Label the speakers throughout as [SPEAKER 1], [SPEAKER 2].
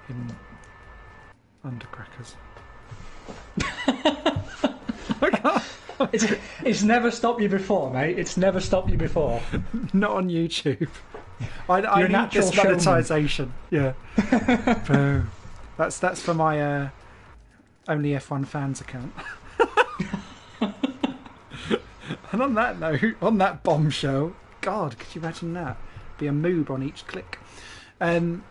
[SPEAKER 1] in undercrackers.
[SPEAKER 2] It's never stopped you before, mate. It's never stopped you before.
[SPEAKER 1] Not on YouTube. I
[SPEAKER 2] You're
[SPEAKER 1] need this monetization. Yeah. Boom. That's for my only F1 fans account. And on that note, on that bombshell, God, could you imagine that? Be a moob on each click. Hello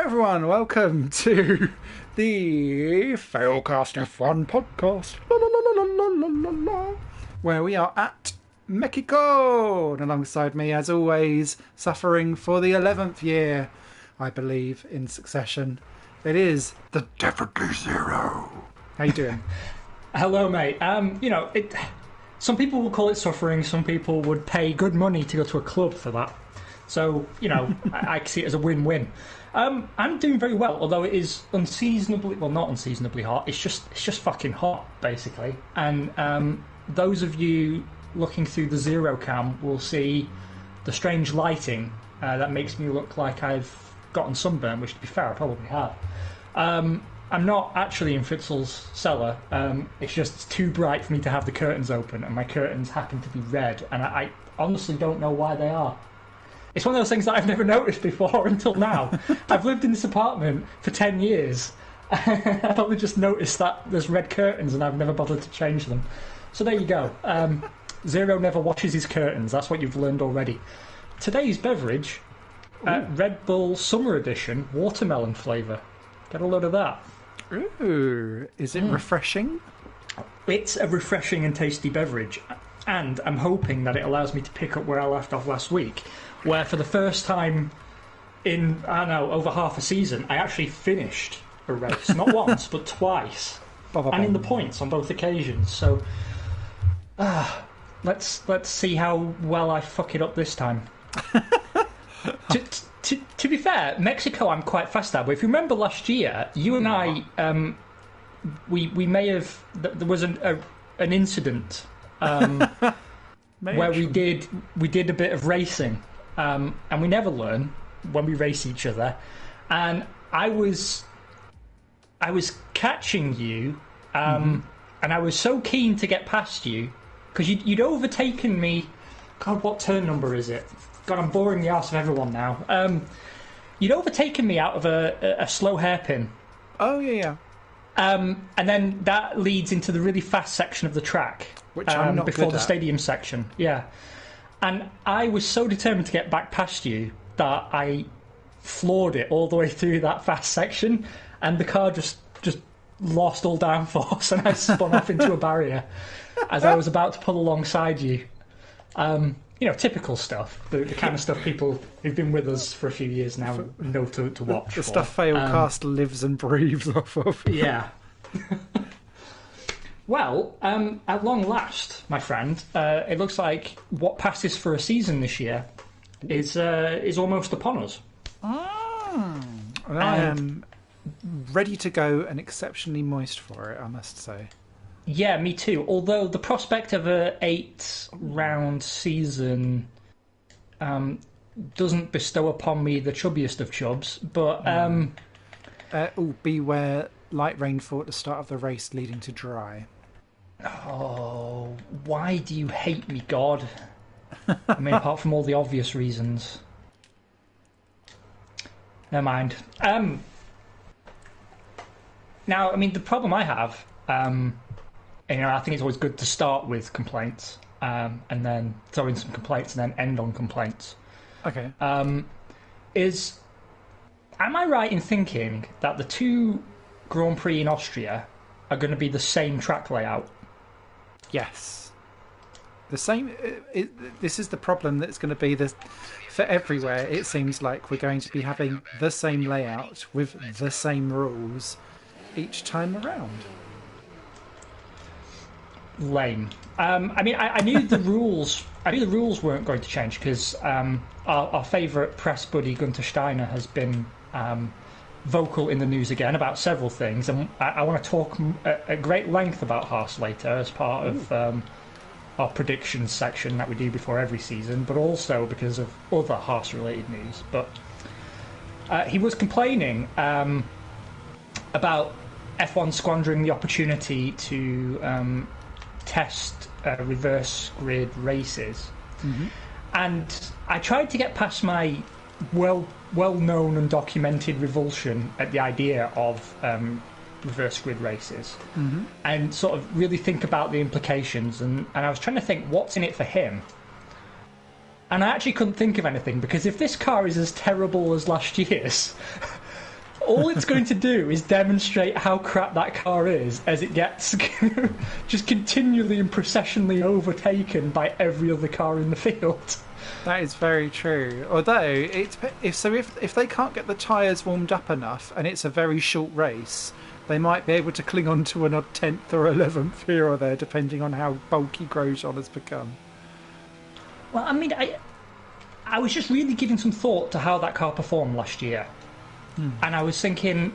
[SPEAKER 1] everyone, welcome to the Failcast F1 podcast. La, la, la, la, la, la, la, where we are at Mexico, and alongside me, as always, suffering for the 11th year, I believe, in succession, it is the Deputy Zero. How you doing?
[SPEAKER 2] Hello, mate. Some people will call it suffering. Some people would pay good money to go to a club for that. So, I see it as a win-win. I'm doing very well, although it is unseasonably, well, not unseasonably hot. It's just fucking hot, basically. And those of you looking through the zero cam will see the strange lighting that makes me look like I've gotten sunburn, which, to be fair, I probably have. I'm not actually in Fitzel's cellar. It's too bright for me to have the curtains open, and my curtains happen to be red, and I honestly don't know why they are. It's one of those things that I've never noticed before until now. I've lived in this apartment for 10 years. I've probably just noticed that there's red curtains and I've never bothered to change them. So there you go. Zero never washes his curtains. That's what you've learned already. Today's beverage, Red Bull Summer Edition, watermelon flavour. Get a load of that.
[SPEAKER 1] Ooh, is it refreshing?
[SPEAKER 2] It's a refreshing and tasty beverage. And I'm hoping that it allows me to pick up where I left off last week, where for the first time in, over half a season, I actually finished a race. Not once, but twice. And in the points on both occasions. So, let's see how well I fuck it up this time. To be fair, Mexico I'm quite fast at, but if you remember last year, you and I, we may have, there was an incident where we did a bit of racing, and we never learn when we race each other. And I was catching you, and I was so keen to get past you because you'd overtaken me. God, what turn number is it? God, I'm boring the arse of everyone now. You'd overtaken me out of a slow hairpin.
[SPEAKER 1] Oh yeah.
[SPEAKER 2] And then that leads into the really fast section of the track,
[SPEAKER 1] which I'm not
[SPEAKER 2] before
[SPEAKER 1] good
[SPEAKER 2] the
[SPEAKER 1] at.
[SPEAKER 2] stadium section. Yeah, and I was so determined to get back past you that I floored it all the way through that fast section, and the car just lost all downforce, and I spun off into a barrier as I was about to pull alongside you. Typical stuff. The kind of stuff people who've been with us for a few years now know to watch.
[SPEAKER 1] The stuff Failcast lives and breathes off of.
[SPEAKER 2] Yeah. Well, at long last, my friend, it looks like what passes for a season this year is almost upon us.
[SPEAKER 1] And I am ready to go and exceptionally moist for it, I must say.
[SPEAKER 2] Yeah, me too. Although the prospect of a 8-round season doesn't bestow upon me the chubbiest of chubs, but
[SPEAKER 1] beware light rainfall at the start of the race leading to dry.
[SPEAKER 2] Oh, why do you hate me, God? I mean, apart from all the obvious reasons. Never mind. Now, I mean, the problem I have, I think it's always good to start with complaints, and then throw in some complaints, and then end on complaints.
[SPEAKER 1] Okay.
[SPEAKER 2] Am I right in thinking that the two Grand Prix in Austria are going to be the same track layout?
[SPEAKER 1] Yes. The same. This is the problem that's going to be for everywhere. It seems like we're going to be having the same layout with the same rules each time around.
[SPEAKER 2] Lame. I knew the rules. I knew the rules weren't going to change because our favourite press buddy Gunther Steiner has been vocal in the news again about several things, and I want to talk at great length about Haas later as part of our predictions section that we do before every season, but also because of other Haas-related news. But he was complaining about F1 squandering the opportunity to test reverse grid races. Mm-hmm. And I tried to get past my well-known and documented revulsion at the idea of reverse grid races, and sort of really think about the implications. And I was trying to think, what's in it for him? And I actually couldn't think of anything, because if this car is as terrible as last year's, all it's going to do is demonstrate how crap that car is as it gets just continually and processionally overtaken by every other car in the field.
[SPEAKER 1] That is very true. Although, if they can't get the tyres warmed up enough and it's a very short race, they might be able to cling on to an odd 10th or 11th here or there, depending on how bulky Grosjean has become.
[SPEAKER 2] Well, I mean, I was just really giving some thought to how that car performed last year. And I was thinking,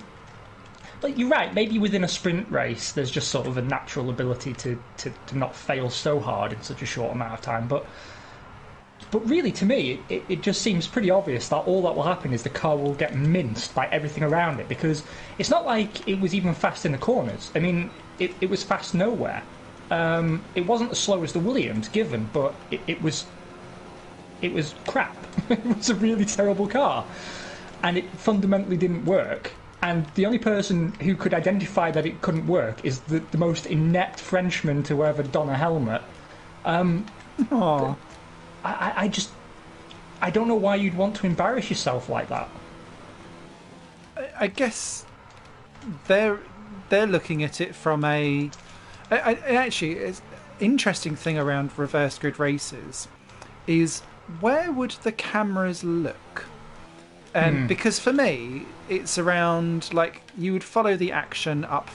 [SPEAKER 2] like, you're right, maybe within a sprint race there's just sort of a natural ability to not fail so hard in such a short amount of time. But really, to me, it just seems pretty obvious that all that will happen is the car will get minced by everything around it, because it's not like it was even fast in the corners. I mean, it was fast nowhere. It wasn't as slow as the Williams, given, but it was crap. It was a really terrible car. And it fundamentally didn't work. And the only person who could identify that it couldn't work is the most inept Frenchman to ever don a helmet.
[SPEAKER 1] Aww.
[SPEAKER 2] I don't know why you'd want to embarrass yourself like that.
[SPEAKER 1] I guess they're looking at it from a... Actually, it's interesting thing around reverse grid races is, where would the cameras look? Because for me, it's around, like, you would follow the action up.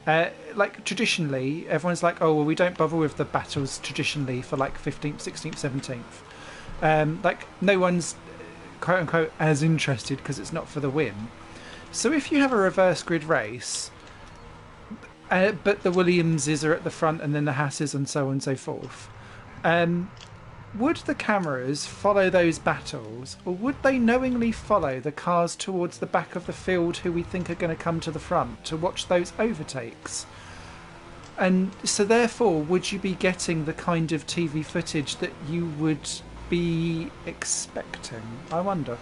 [SPEAKER 1] Like, traditionally, everyone's like, oh, well, we don't bother with the battles traditionally for, like, 15th, 16th, 17th. Like, no one's, quote-unquote, as interested because it's not for the win. So if you have a reverse grid race, but the Williamses are at the front and then the Hasses and so on and so forth, would the cameras follow those battles, or would they knowingly follow the cars towards the back of the field who we think are going to come to the front to watch those overtakes? And so therefore, would you be getting the kind of TV footage that you would be expecting? I wonder.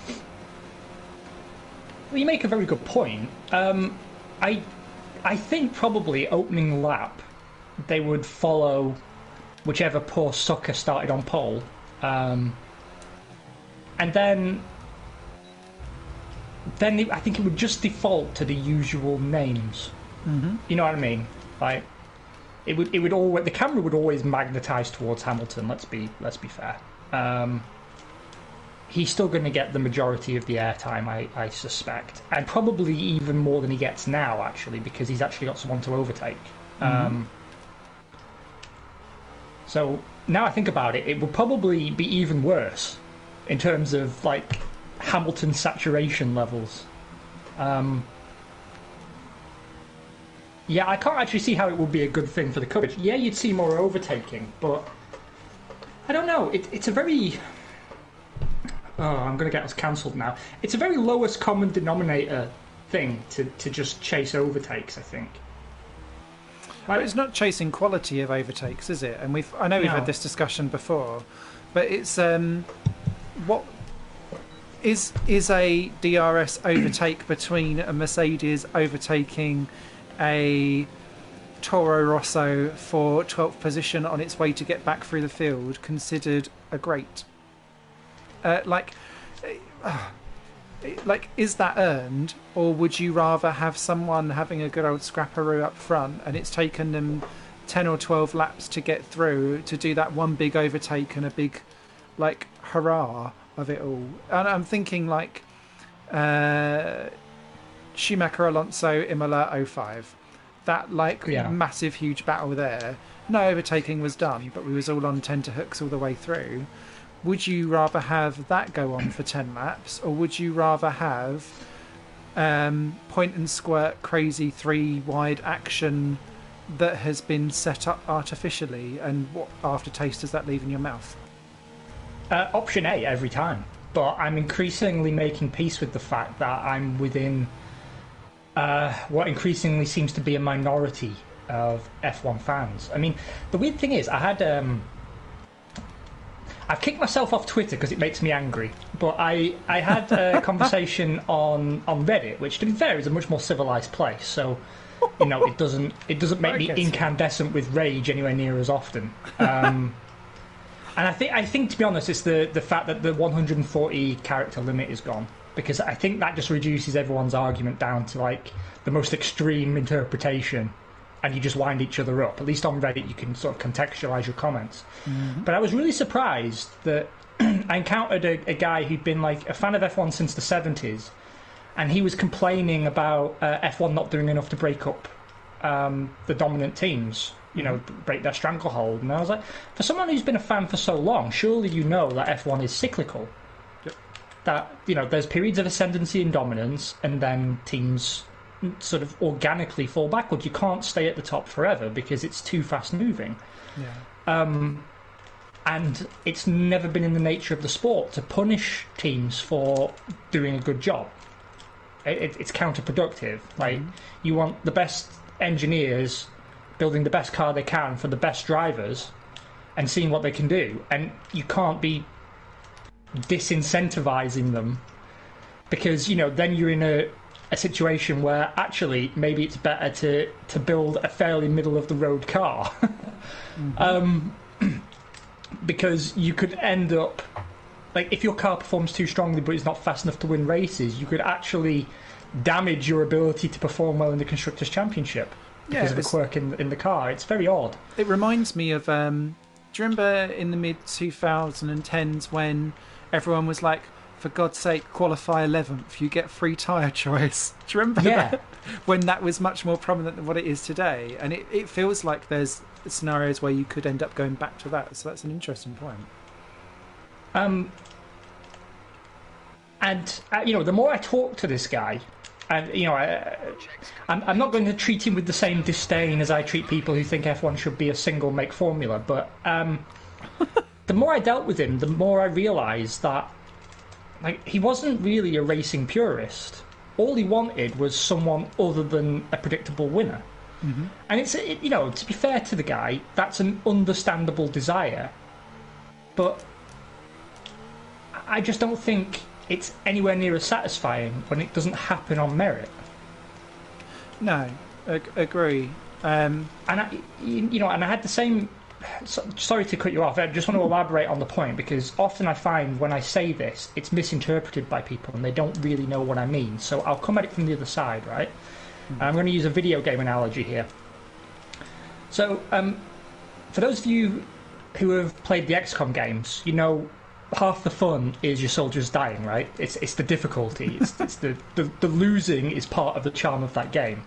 [SPEAKER 2] Well, you make a very good point. I think probably opening lap, they would follow whichever poor sucker started on pole, and then I think it would just default to the usual names. Mm-hmm. You know what I mean? Like, it would always, the camera would always magnetise towards Hamilton. Let's be fair. He's still going to get the majority of the airtime, I suspect, and probably even more than he gets now, actually, because he's actually got someone to overtake. Mm-hmm. So now I think about it, it would probably be even worse in terms of, like, Hamilton saturation levels. Yeah, I can't actually see how it would be a good thing for the coverage. Yeah, you'd see more overtaking, but I don't know. It's a very... Oh, I'm going to get us cancelled now. It's a very lowest common denominator thing to just chase overtakes, I think.
[SPEAKER 1] But it's not chasing quality of overtakes, is it? And I know we've had this discussion before, but it's what is a DRS overtake between a Mercedes overtaking a Toro Rosso for 12th position on its way to get back through the field considered a great? Like, is that earned, or would you rather have someone having a good old scrapperoo up front and it's taken them 10 or 12 laps to get through to do that one big overtake and a big, like, hurrah of it all? And I'm thinking, like, Schumacher, Alonso, Imola 05. That, like, massive, huge battle there. No overtaking was done, but we was all on tenterhooks all the way through. Would you rather have that go on for 10 laps, or would you rather have point and squirt crazy 3-wide action that has been set up artificially, and what aftertaste does that leave in your mouth?
[SPEAKER 2] Option A every time, but I'm increasingly making peace with the fact that I'm within what increasingly seems to be a minority of F1 fans. I mean, the weird thing is, I've kicked myself off Twitter because it makes me angry. But I had a conversation on Reddit, which, to be fair, is a much more civilized place. So, it doesn't make me incandescent with rage anywhere near as often. And I think, to be honest, it's the fact that the 140 character limit is gone, because I think that just reduces everyone's argument down to like the most extreme interpretation. And you just wind each other up. At least on Reddit, you can sort of contextualise your comments. Mm-hmm. But I was really surprised that I encountered a guy who'd been like a fan of F1 since the 70s, and he was complaining about F1 not doing enough to break up the dominant teams, break their stranglehold. And I was like, for someone who's been a fan for so long, surely you know that F1 is cyclical. Yep. That, there's periods of ascendancy and dominance, and then teams sort of organically fall backwards. You can't stay at the top forever because it's too fast moving. Yeah. And it's never been in the nature of the sport to punish teams for doing a good job. It's counterproductive. Like, you want the best engineers building the best car they can for the best drivers and seeing what they can do, and you can't be disincentivizing them because then you're in a situation where actually maybe it's better to build a fairly middle of the road car. Because you could end up like, if your car performs too strongly but it's not fast enough to win races, you could actually damage your ability to perform well in the Constructors' Championship because of a quirk in the car. It's very odd.
[SPEAKER 1] It reminds me of do you remember in the mid 2010s when everyone was like, for God's sake, qualify 11th, you get free tyre choice. Do you remember that? When that was much more prominent than what it is today. And it feels like there's scenarios where you could end up going back to that. So that's an interesting point.
[SPEAKER 2] And, the more I talk to this guy, and, I'm not going to treat him with the same disdain as I treat people who think F1 should be a single-make formula, but the more I dealt with him, the more I realised that he wasn't really a racing purist. All he wanted was someone other than a predictable winner. Mm-hmm. And it's to be fair to the guy, that's an understandable desire. But I just don't think it's anywhere near as satisfying when it doesn't happen on merit.
[SPEAKER 1] No, agree. And
[SPEAKER 2] I had the same. Sorry to cut you off. I just want to elaborate on the point, because often I find when I say this, it's misinterpreted by people and they don't really know what I mean. So I'll come at it from the other side, right? Mm-hmm. I'm going to use a video game analogy here. So, for those of you who have played the XCOM games, half the fun is your soldiers dying, right? It's the difficulty. It's the losing is part of the charm of that game.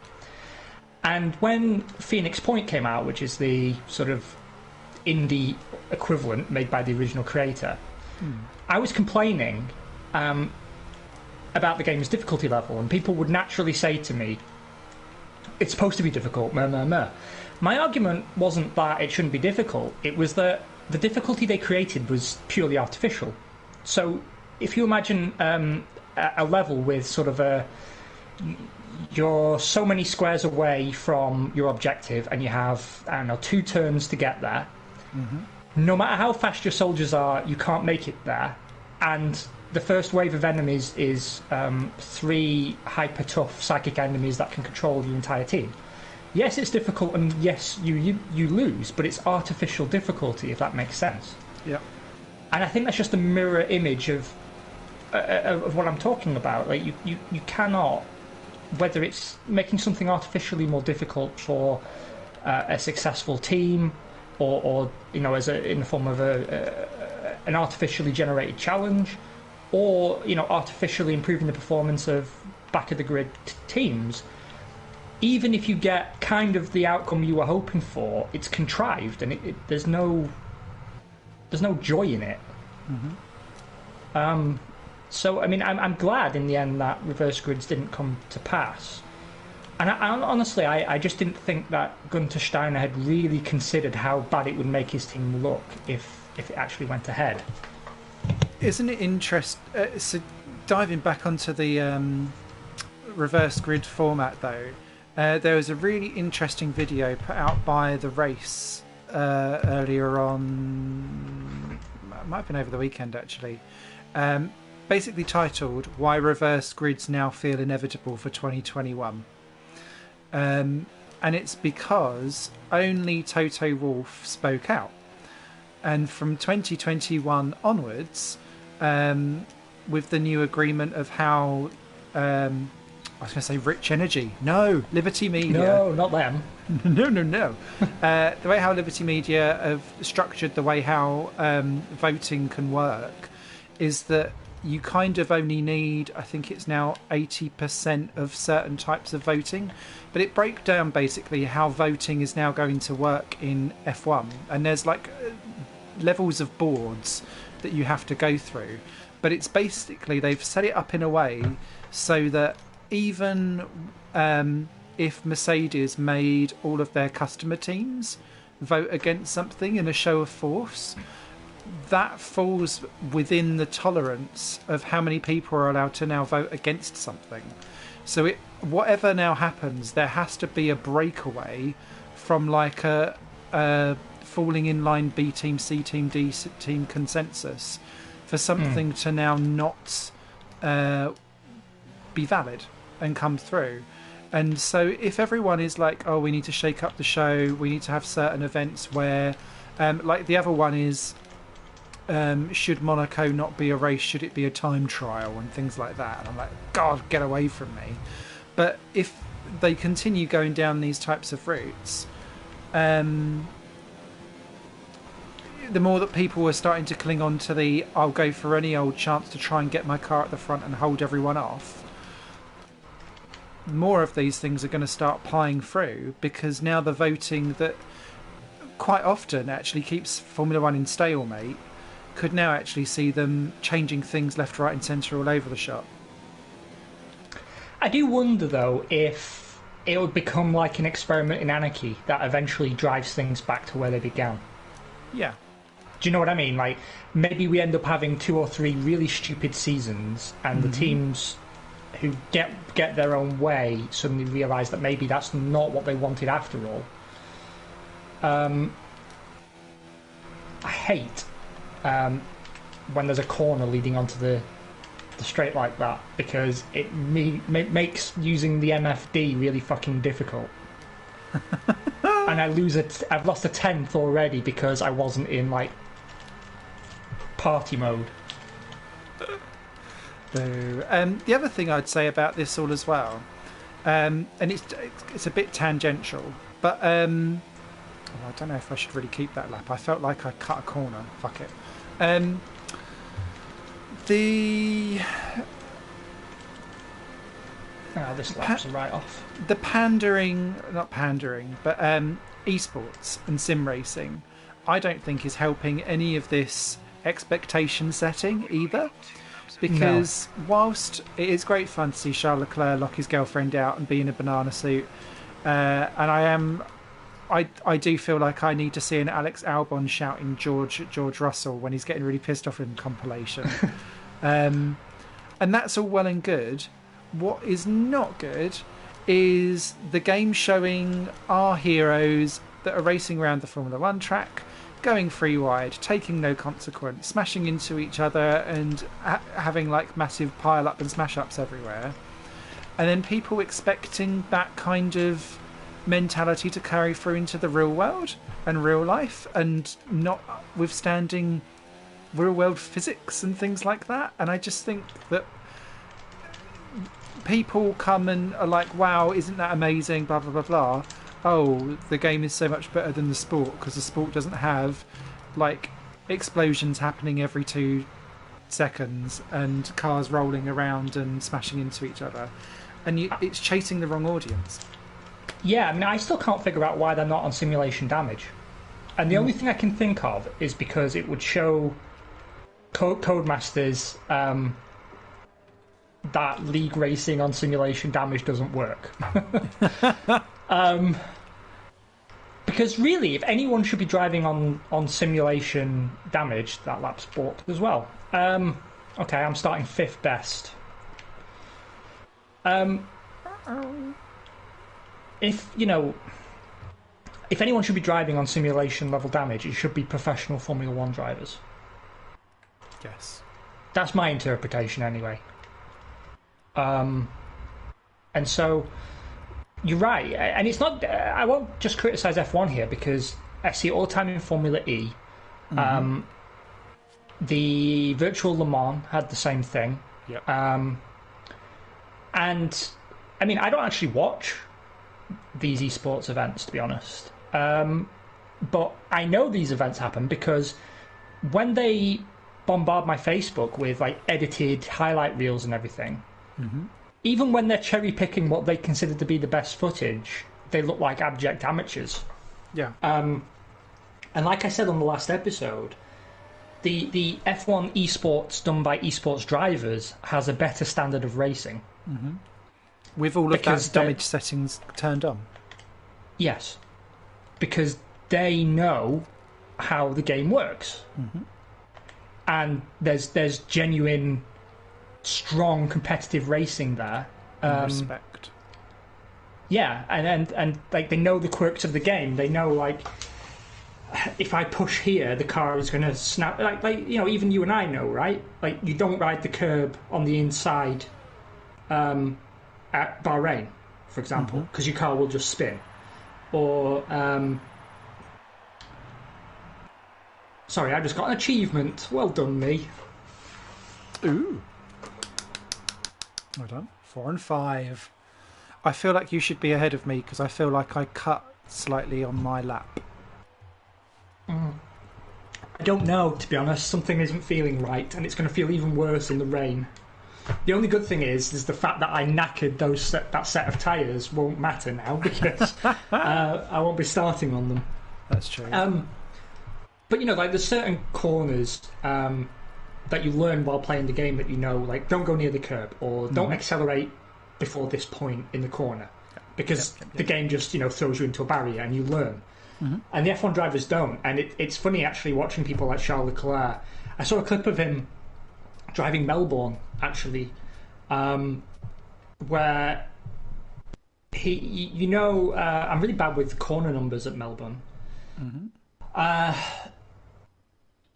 [SPEAKER 2] And when Phoenix Point came out, which is the sort of indie equivalent made by the original creator, I was complaining about the game's difficulty level, and people would naturally say to me, it's supposed to be difficult, meh, meh, meh. My argument wasn't that it shouldn't be difficult, it was that the difficulty they created was purely artificial. So if you imagine a level with sort of you're so many squares away from your objective and you have, 2 turns to get there. Mm-hmm. No matter how fast your soldiers are, you can't make it there. And the first wave of enemies is 3 hyper-tough psychic enemies that can control your entire team. Yes, it's difficult, and yes, you lose, but it's artificial difficulty, if that makes sense.
[SPEAKER 1] Yeah.
[SPEAKER 2] And I think that's just a mirror image of what I'm talking about. Like you cannot, whether it's making something artificially more difficult for a successful team, or as in the form of an artificially generated challenge, or artificially improving the performance of back of the grid teams. Even if you get kind of the outcome you were hoping for, it's contrived, and there's no joy in it. Mm-hmm. So I mean, I'm glad in the end that reverse grids didn't come to pass. And honestly, I just didn't think that Gunter Steiner had really considered how bad it would make his team look if it actually went ahead.
[SPEAKER 1] Isn't it interesting? So diving back onto the reverse grid format, though, there was a really interesting video put out by The Race earlier on. It might have been over the weekend, actually. Basically titled "Why Reverse Grids Now Feel Inevitable for 2021." And it's because only Toto Wolff spoke out. And from 2021 onwards, with the new agreement of how, I was going to say Rich Energy. No, Liberty Media.
[SPEAKER 2] No, not them.
[SPEAKER 1] No. The way how Liberty Media have structured the way how voting can work is that you kind of only need, I think it's now 80% of certain types of voting. But it breaks down basically how voting is now going to work in F1. And there's like levels of boards that you have to go through. But it's basically, they've set it up in a way so that even if Mercedes made all of their customer teams vote against something in a show of force, that falls within the tolerance of how many people are allowed to now vote against something. So whatever now happens, there has to be a breakaway from like a falling in line B team, C team, D team consensus for something to now not be valid and come through. And so if everyone is like, oh, we need to shake up the show, we need to have certain events where, like the other one is, should Monaco not be a race, should it be a time trial and things like that. And I'm like, God, get away from me. But if they continue going down these types of routes, the more that people are starting to cling on to the I'll go for any old chance to try and get my car at the front and hold everyone off, more of these things are going to start plying through, because now the voting that quite often actually keeps Formula One in stalemate could now actually see them changing things left, right and centre all over the shop.
[SPEAKER 2] I do wonder, though, if it would become like an experiment in anarchy that eventually drives things back to where they began.
[SPEAKER 1] Yeah.
[SPEAKER 2] Do you know what I mean? Like, maybe we end up having 2 or 3 really stupid seasons, and the teams who get their own way suddenly realise that maybe that's not what they wanted after all. I hate when there's a corner leading onto the straight like that, because it makes using the MFD really fucking difficult. And I've lost a 10th already because I wasn't in like party mode.
[SPEAKER 1] The other thing I'd say about this all as well, and it's a bit tangential, but I don't know if I should really keep that lap. I felt like I cut a corner. Fuck it.
[SPEAKER 2] This lap's a write-off.
[SPEAKER 1] The not pandering, but esports and sim racing, I don't think is helping any of this expectation setting either. Because whilst it is great fun to see Charles Leclerc lock his girlfriend out and be in a banana suit, and I do feel like I need to see an Alex Albon shouting George Russell when he's getting really pissed off in compilation. And that's all well and good. What is not good is the game showing our heroes that are racing around the Formula 1 track, going free wide, taking no consequence, smashing into each other and having like massive pile up and smash ups everywhere. And then people expecting that kind of mentality to carry through into the real world and real life, and not withstanding real world physics and things like that. And I just think that people come and are like, wow, isn't that amazing, blah blah blah blah. Oh, the game is so much better than the sport because the sport doesn't have like explosions happening every 2 seconds and cars rolling around and smashing into each other, and it's chasing the wrong audience.
[SPEAKER 2] Yeah, I mean, I still can't figure out why they're not on simulation damage. And the only thing I can think of is because it would show Codemasters that league racing on simulation damage doesn't work. Because really, if anyone should be driving on simulation damage, that lap's bought as well. Okay, I'm starting 5th best. if if anyone should be driving on simulation level damage, it should be professional Formula One drivers.
[SPEAKER 1] Yes.
[SPEAKER 2] That's my interpretation, anyway. And so you're right, and it's not. I won't just criticise F1 here because I see it all the time in Formula E. The virtual Le Mans had the same thing.
[SPEAKER 1] Yep.
[SPEAKER 2] And I mean, I don't actually watch these esports events, to be honest. But I know these events happen because when they bombard my Facebook with like edited highlight reels and everything, even when they're cherry picking what they consider to be the best footage, they look like abject amateurs.
[SPEAKER 1] Yeah.
[SPEAKER 2] And like I said on the last episode, the F1 esports done by esports drivers has a better standard of racing.
[SPEAKER 1] With all of
[SPEAKER 2] Because
[SPEAKER 1] that damage settings turned on.
[SPEAKER 2] Yes. Because they know how the game works. And there's genuine, strong competitive racing there.
[SPEAKER 1] Respect.
[SPEAKER 2] Yeah, and like they know the quirks of the game. They know like if I push here, the car is going to snap. Like even you and I know, right? Like you don't ride the curb on the inside at Bahrain, for example, because your car will just spin. Or sorry, I just got an achievement. Well done, me.
[SPEAKER 1] Ooh. Well done. 4 and 5. I feel like you should be ahead of me because I feel like I cut slightly on my lap.
[SPEAKER 2] I don't know, to be honest. Something isn't feeling right, and it's going to feel even worse in the rain. The only good thing is the fact that I knackered that set of tyres won't matter now because I won't be starting on them.
[SPEAKER 1] That's true.
[SPEAKER 2] But like there's certain corners that you learn while playing the game that like don't go near the curb or don't accelerate before this point in the corner because the game just throws you into a barrier and you learn. And the F1 drivers don't. And it's funny actually watching people like Charles Leclerc. I saw a clip of him driving Melbourne actually, where he I'm really bad with corner numbers at Melbourne.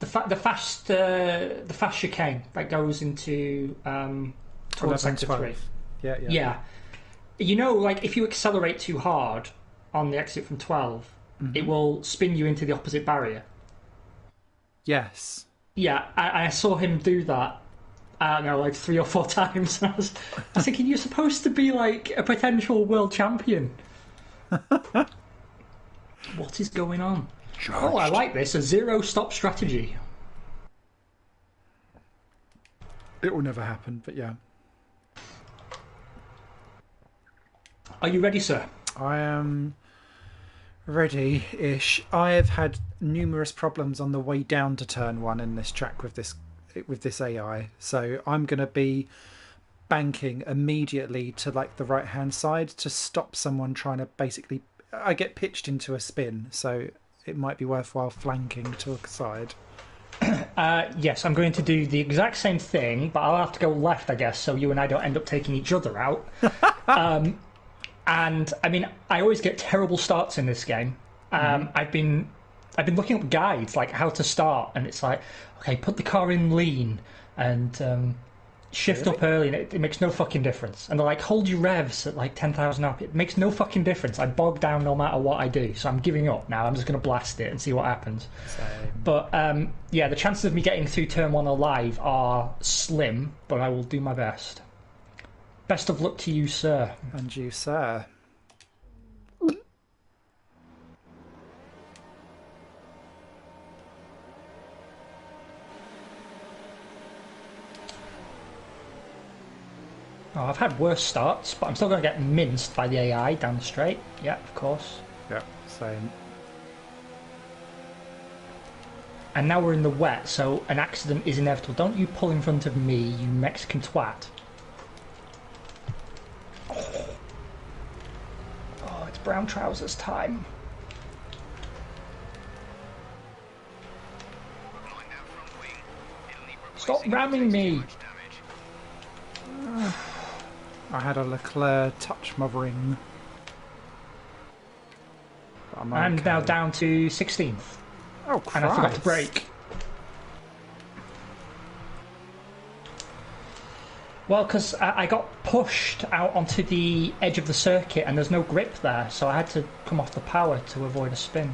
[SPEAKER 2] The fast chicane that goes into towards sector 3. Yeah. Like if you accelerate too hard on the exit from 12, it will spin you into the opposite barrier.
[SPEAKER 1] Yes.
[SPEAKER 2] Yeah, I saw him do that. I don't know, like 3 or 4 times. I was thinking, you're supposed to be like a potential world champion. What is going on?
[SPEAKER 1] Charged.
[SPEAKER 2] Oh, I like this. A zero-stop strategy.
[SPEAKER 1] It will never happen, but yeah.
[SPEAKER 2] Are you ready, sir?
[SPEAKER 1] I am ready-ish. I have had numerous problems on the way down to turn 1 in this track with this AI, so I'm going to be banking immediately to like the right-hand side to stop someone trying to basically... I get pitched into a spin, so it might be worthwhile flanking to a side.
[SPEAKER 2] Yes, I'm going to do the exact same thing, but I'll have to go left, I guess, so you and I don't end up taking each other out. And I mean, I always get terrible starts in this game. I've been looking up guides like how to start, and it's like, okay, put the car in lean and shift up early, and it makes no fucking difference. And they're like, hold your revs at like 10,000 RPM. It makes no fucking difference. I bog down no matter what I do, so I'm giving up now. I'm just going to blast it and see what happens.
[SPEAKER 1] Same.
[SPEAKER 2] But yeah, the chances of me getting through turn 1 alive are slim, but I will do my best. Best of luck to you, sir.
[SPEAKER 1] And you, sir.
[SPEAKER 2] Oh, I've had worse starts, but I'm still going to get minced by the AI down the straight. Yeah, of course.
[SPEAKER 1] Yeah, same.
[SPEAKER 2] And now we're in the wet, so an accident is inevitable. Don't you pull in front of me, you Mexican twat. Oh, it's brown trousers time. Stop ramming me!
[SPEAKER 1] I had a Leclerc touch my ring.
[SPEAKER 2] I'm now down to 16th.
[SPEAKER 1] Oh, Christ.
[SPEAKER 2] And I forgot to brake. Well, because I got pushed out onto the edge of the circuit and there's no grip there, so I had to come off the power to avoid a spin.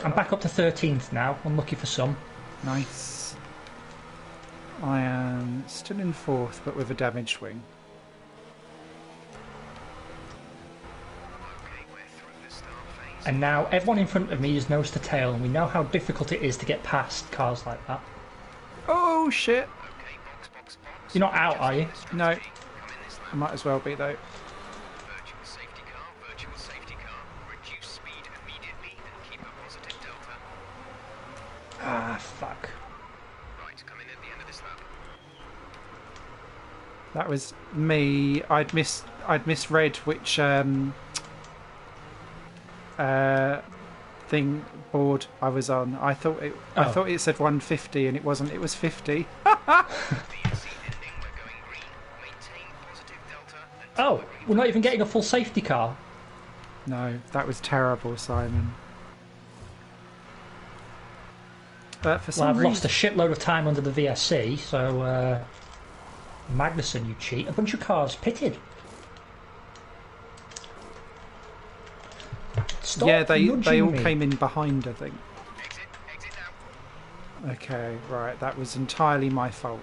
[SPEAKER 2] I'm back up to 13th now, unlucky for some.
[SPEAKER 1] Nice. I am still in 4th, but with a damaged wing.
[SPEAKER 2] And now everyone in front of me is nose to tail, and we know how difficult it is to get past cars like that.
[SPEAKER 1] Oh, shit.
[SPEAKER 2] You're not out, are you?
[SPEAKER 1] No. I might as well be, though.
[SPEAKER 2] Ah, fuck.
[SPEAKER 1] That was me. I'd misread which thing board I was on. I thought it said 150 and it wasn't. It was 50.
[SPEAKER 2] Oh, we're not even getting a full safety car.
[SPEAKER 1] No, that was terrible, Simon. But for some
[SPEAKER 2] I've
[SPEAKER 1] reason,
[SPEAKER 2] lost a shitload of time under the VSC, so Magnussen, you cheat. A bunch of cars pitted. Stop
[SPEAKER 1] yeah, they all
[SPEAKER 2] me.
[SPEAKER 1] came in behind, I think. Okay, right, that was entirely my fault.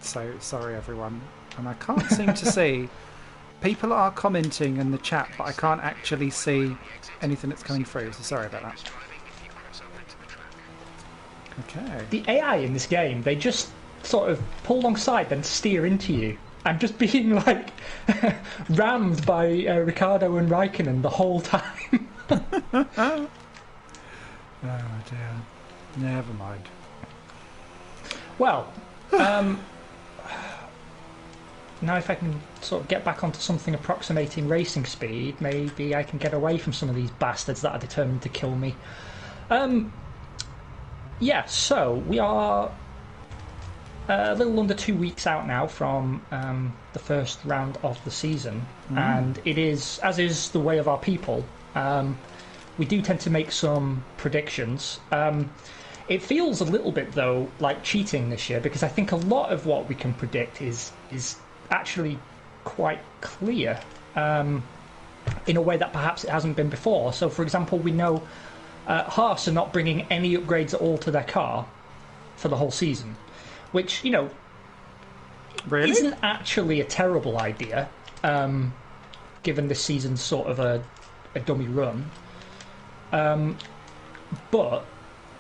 [SPEAKER 1] So sorry, everyone. And I can't seem to see. People are commenting in the chat, but I can't actually see anything that's coming through. So sorry about that. Okay.
[SPEAKER 2] The AI in this game, they just sort of pull alongside, then steer into you. I'm just being like rammed by Ricciardo and Raikkonen the whole time.
[SPEAKER 1] Oh dear. Never mind.
[SPEAKER 2] Well, now if I can sort of get back onto something approximating racing speed, maybe I can get away from some of these bastards that are determined to kill me. Yeah, so we are a little under 2 weeks out now from the first round of the season, and it is, as is the way of our people, we do tend to make some predictions. It feels a little bit, though, like cheating this year, because I think a lot of what we can predict is actually quite clear in a way that perhaps it hasn't been before. So, for example, we know Haas are not bringing any upgrades at all to their car for the whole season, which, you know,
[SPEAKER 1] really
[SPEAKER 2] isn't actually a terrible idea, given this season's sort of a dummy run. But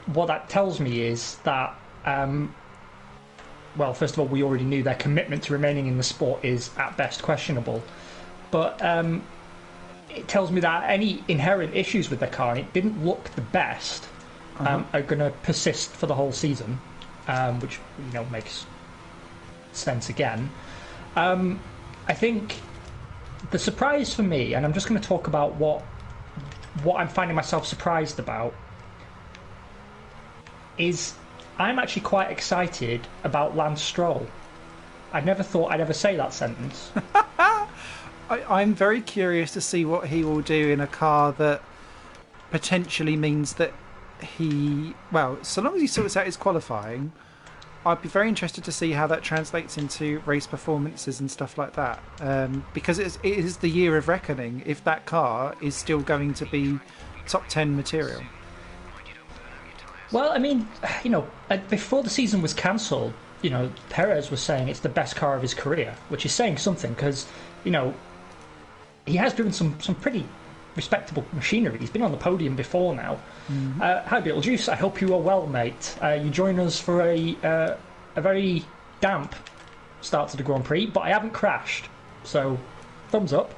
[SPEAKER 2] what that tells me is that, well, first of all, we already knew their commitment to remaining in the sport is at best questionable, but it tells me that any inherent issues with their car, and it didn't look the best, are going to persist for the whole season, which, you know, makes sense again. I think the surprise for me, and I'm just going to talk about what I'm finding myself surprised about, is I'm actually quite excited about Lance Stroll. I never thought I'd ever say that sentence.
[SPEAKER 1] I'm very curious to see what he will do in a car that potentially means that well, so long as he sorts out his qualifying, I'd be very interested to see how that translates into race performances and stuff like that. Because it is the year of reckoning if that car is still going to be top 10 material.
[SPEAKER 2] Well, I mean, you know, before the season was cancelled, you know, Perez was saying it's the best car of his career, which is saying something because, you know, he has driven some pretty respectable machinery. He's been on the podium before now. Hi, Beetlejuice. I hope you are well, mate. You join us for a very damp start to the Grand Prix, but I haven't crashed, so thumbs up.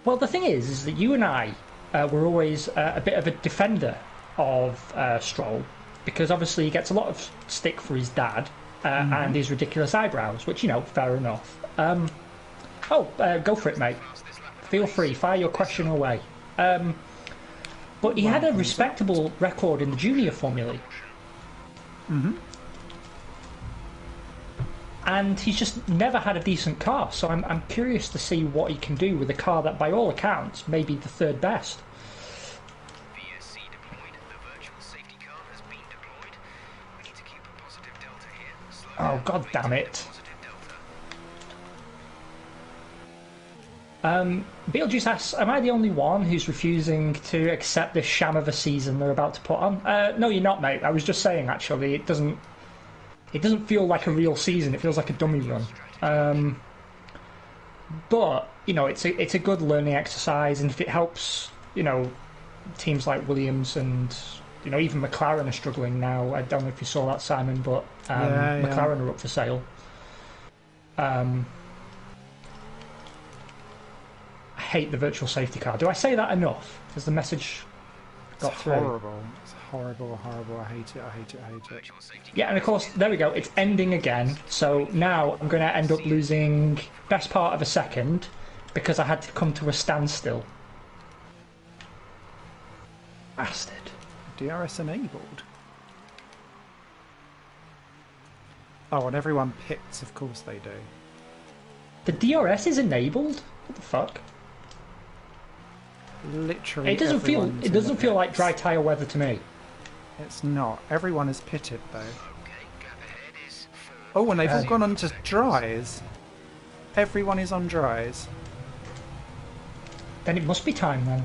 [SPEAKER 2] Well, the thing is that you and I were always a bit of a defender of Stroll, because obviously he gets a lot of stick for his dad and his ridiculous eyebrows, which, you know, fair enough. Go for it, mate. Feel free, fire your question away. But he had a respectable record in the junior formulae. and he's just never had a decent car. So I'm curious to see what he can do with a car that, by all accounts, may be the third best. Oh, god damn it. Beetlejuice asks, am I the only one who's refusing to accept this sham of a season they're about to put on? No, you're not, mate. I was just saying, actually, it doesn't feel like a real season. It feels like a dummy run. But, you know, it's a good learning exercise, and if it helps, you know, teams like Williams and, you know, even McLaren are struggling now. I don't know if you saw that, Simon, but McLaren are up for sale. I hate the virtual safety car. Do I say that enough? Has the message got through?
[SPEAKER 1] Horrible. It's horrible. I hate it.
[SPEAKER 2] Yeah, and of course, there we go. It's ending again. So now I'm going to end up losing best part of a second because I had to come to a standstill. Bastard.
[SPEAKER 1] DRS enabled. Oh, and everyone pits, of course they do.
[SPEAKER 2] The DRS is enabled? What the fuck?
[SPEAKER 1] Literally,
[SPEAKER 2] it doesn't feel like dry tyre weather to me.
[SPEAKER 1] It's not. Everyone is pitted though. Oh, and they've all gone on to dries. Everyone is on dries.
[SPEAKER 2] Then it must be time then.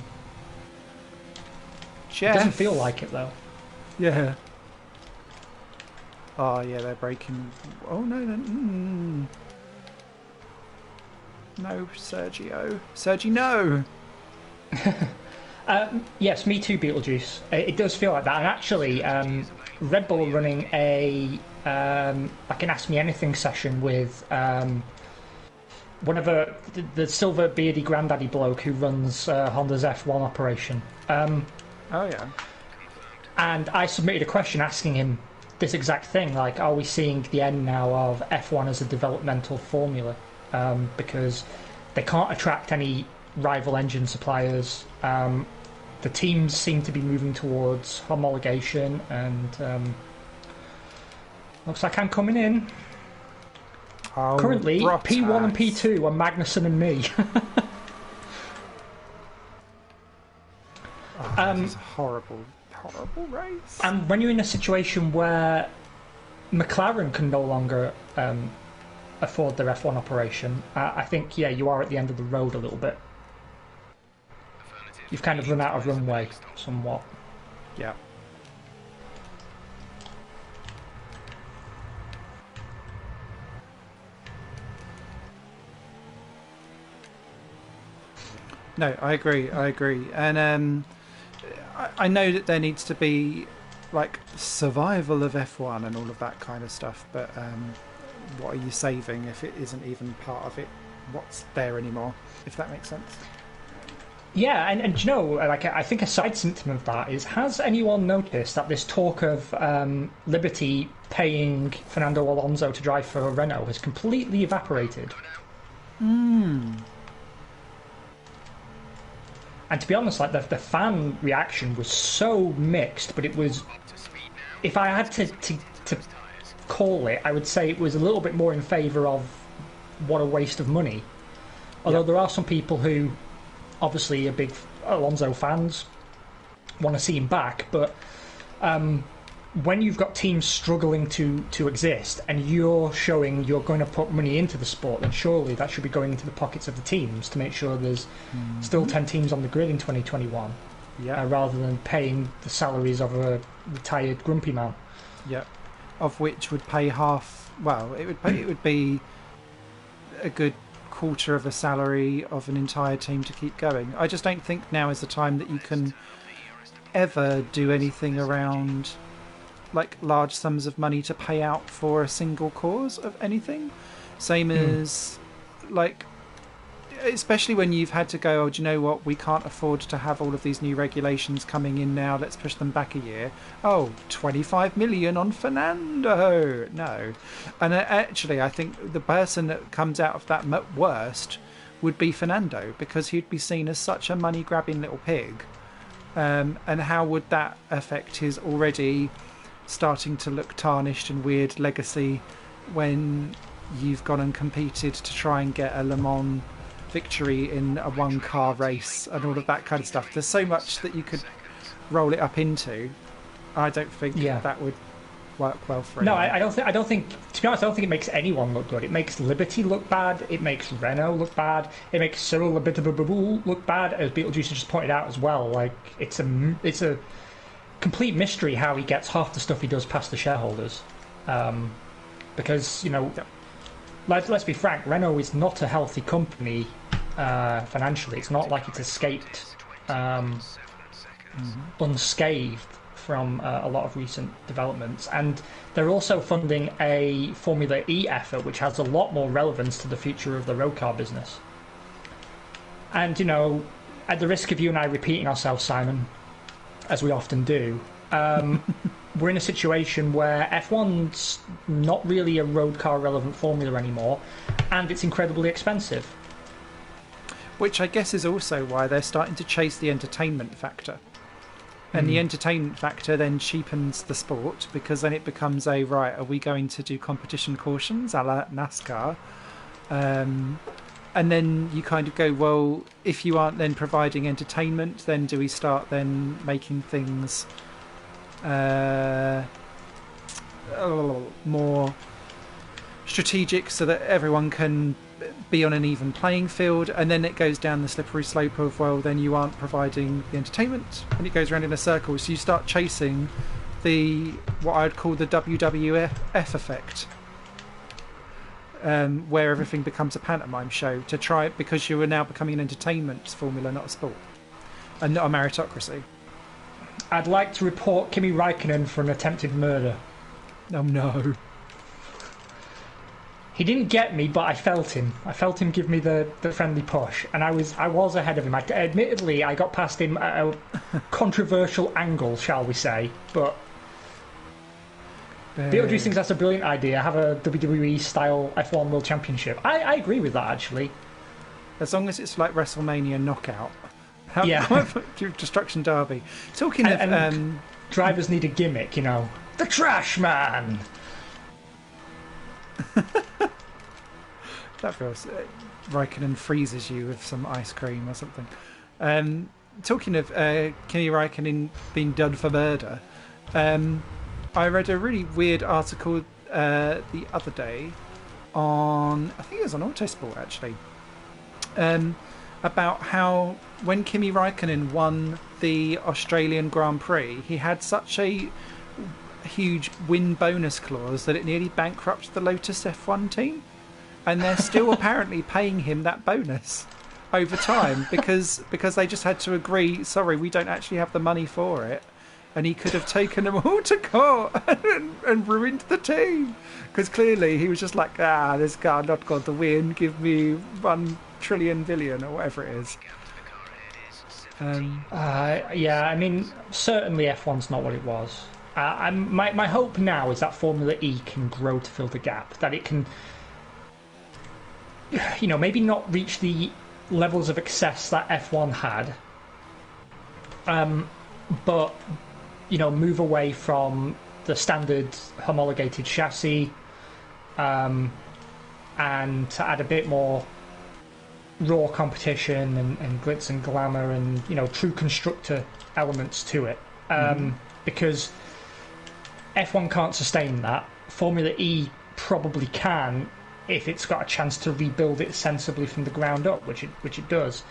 [SPEAKER 1] Jeff.
[SPEAKER 2] It doesn't feel like it though.
[SPEAKER 1] Yeah. Oh yeah, they're breaking. Oh no, no, Sergio. Sergi, no.
[SPEAKER 2] Yes, me too, Beetlejuice. It does feel like that, and actually, Red Bull are running a like an Ask Me Anything session with one of the silver beardy granddaddy bloke who runs Honda's F1 operation.
[SPEAKER 1] Oh yeah.
[SPEAKER 2] And I submitted a question asking him this exact thing, like, are we seeing the end now of F1 as a developmental formula? Because they can't attract any rival engine suppliers. The teams seem to be moving towards homologation, and looks like I'm coming in.
[SPEAKER 1] Oh,
[SPEAKER 2] currently, P1 and P2 are Magnussen and me.
[SPEAKER 1] It's a horrible race.
[SPEAKER 2] And when you're in a situation where McLaren can no longer afford their F1 operation, I think, yeah, you are at the end of the road a little bit. You've kind of run out of runway, somewhat.
[SPEAKER 1] Yeah. No, I agree. And I know that there needs to be like survival of F1 and all of that kind of stuff, but what are you saving if it isn't even part of it? What's there anymore? If that makes sense.
[SPEAKER 2] Yeah, and you know, like, I think a side symptom of that is, has anyone noticed that this talk of Liberty paying Fernando Alonso to drive for Renault has completely evaporated? And to be honest, like, the fan reaction was so mixed, but it was, if I had to call it, I would say it was a little bit more in favour of what a waste of money. Although there are some people who obviously are big Alonso fans, want to see him back, but when you've got teams struggling to exist and you're showing you're going to put money into the sport, then surely that should be going into the pockets of the teams to make sure there's still 10 teams on the grid in 2021, rather than paying the salaries of a retired grumpy man.
[SPEAKER 1] Yeah, of which would pay half. Well, it would be a good quarter of a salary of an entire team to keep going. I just don't think now is the time that you can ever do anything around like large sums of money to pay out for a single cause of anything. Same as like, especially when you've had to go, oh, do you know what, we can't afford to have all of these new regulations coming in now, let's push them back a year. Oh, 25 million on Fernando. No. And actually, I think the person that comes out of that worst would be Fernando, because he'd be seen as such a money-grabbing little pig. And how would that affect his already starting to look tarnished and weird legacy when you've gone and competed to try and get a Le Mans victory in a one-car race and all of that kind of stuff. There's so much that you could roll it up into. I don't think that would work well for anyone.
[SPEAKER 2] No, I don't think. To be honest, I don't think it makes anyone look good. It makes Liberty look bad. It makes Renault look bad. It makes Cyril a bit of a bubble look bad, as Beetlejuice just pointed out as well. Like it's a complete mystery how he gets half the stuff he does past the shareholders, because let's be frank, Renault is not a healthy company financially. It's not like it's escaped unscathed from a lot of recent developments, and they're also funding a Formula E effort which has a lot more relevance to the future of the road car business. And at the risk of you and I repeating ourselves, Simon, as we often do, we're in a situation where F1's not really a road car relevant formula anymore, and it's incredibly expensive.
[SPEAKER 1] Which I guess is also why they're starting to chase the entertainment factor. And the entertainment factor then cheapens the sport, because then it becomes are we going to do competition cautions a la NASCAR? And then you kind of go, well, if you aren't then providing entertainment, then do we start then making things more strategic so that everyone can be on an even playing field? And then it goes down the slippery slope of, well, then you aren't providing the entertainment, and it goes around in a circle. So you start chasing what I'd call the WWF effect, where everything becomes a pantomime show to try it, because you are now becoming an entertainment formula, not a sport, and not a meritocracy.
[SPEAKER 2] I'd like to report Kimi Räikkönen for an attempted murder.
[SPEAKER 1] Oh no.
[SPEAKER 2] He didn't get me, but I felt him. I felt him give me the friendly push, and I was ahead of him. Admittedly, I got past him at a controversial angle, shall we say, but Beetlejuice thinks that's a brilliant idea, have a WWE-style F1 World Championship. I agree with that, actually.
[SPEAKER 1] As long as it's like WrestleMania Knockout.
[SPEAKER 2] Yeah.
[SPEAKER 1] Destruction Derby. Talking of...
[SPEAKER 2] drivers need a gimmick, The Trash Man!
[SPEAKER 1] That feels... Raikkonen freezes you with some ice cream or something. Talking of Kimi Räikkönen being done for murder, I read a really weird article the other day on... I think it was on Autosport, actually. About how when Kimi Räikkönen won the Australian Grand Prix, he had such a huge win bonus clause that it nearly bankrupted the Lotus F1 team, and they're still apparently paying him that bonus over time because they just had to agree, sorry, we don't actually have the money for it, and he could have taken them all to court and ruined the team, because clearly he was just like, this guy not got the win, give me 1 trillion billion or whatever it is.
[SPEAKER 2] Yeah, I mean, certainly F1's not what it was. My hope now is that Formula E can grow to fill the gap, that it can, maybe not reach the levels of excess that F1 had, but, move away from the standard homologated chassis, and to add a bit more raw competition and glitz and glamour and, true constructor elements to it. Because F1 can't sustain that. Formula E probably can, if it's got a chance to rebuild it sensibly from the ground up, which it does.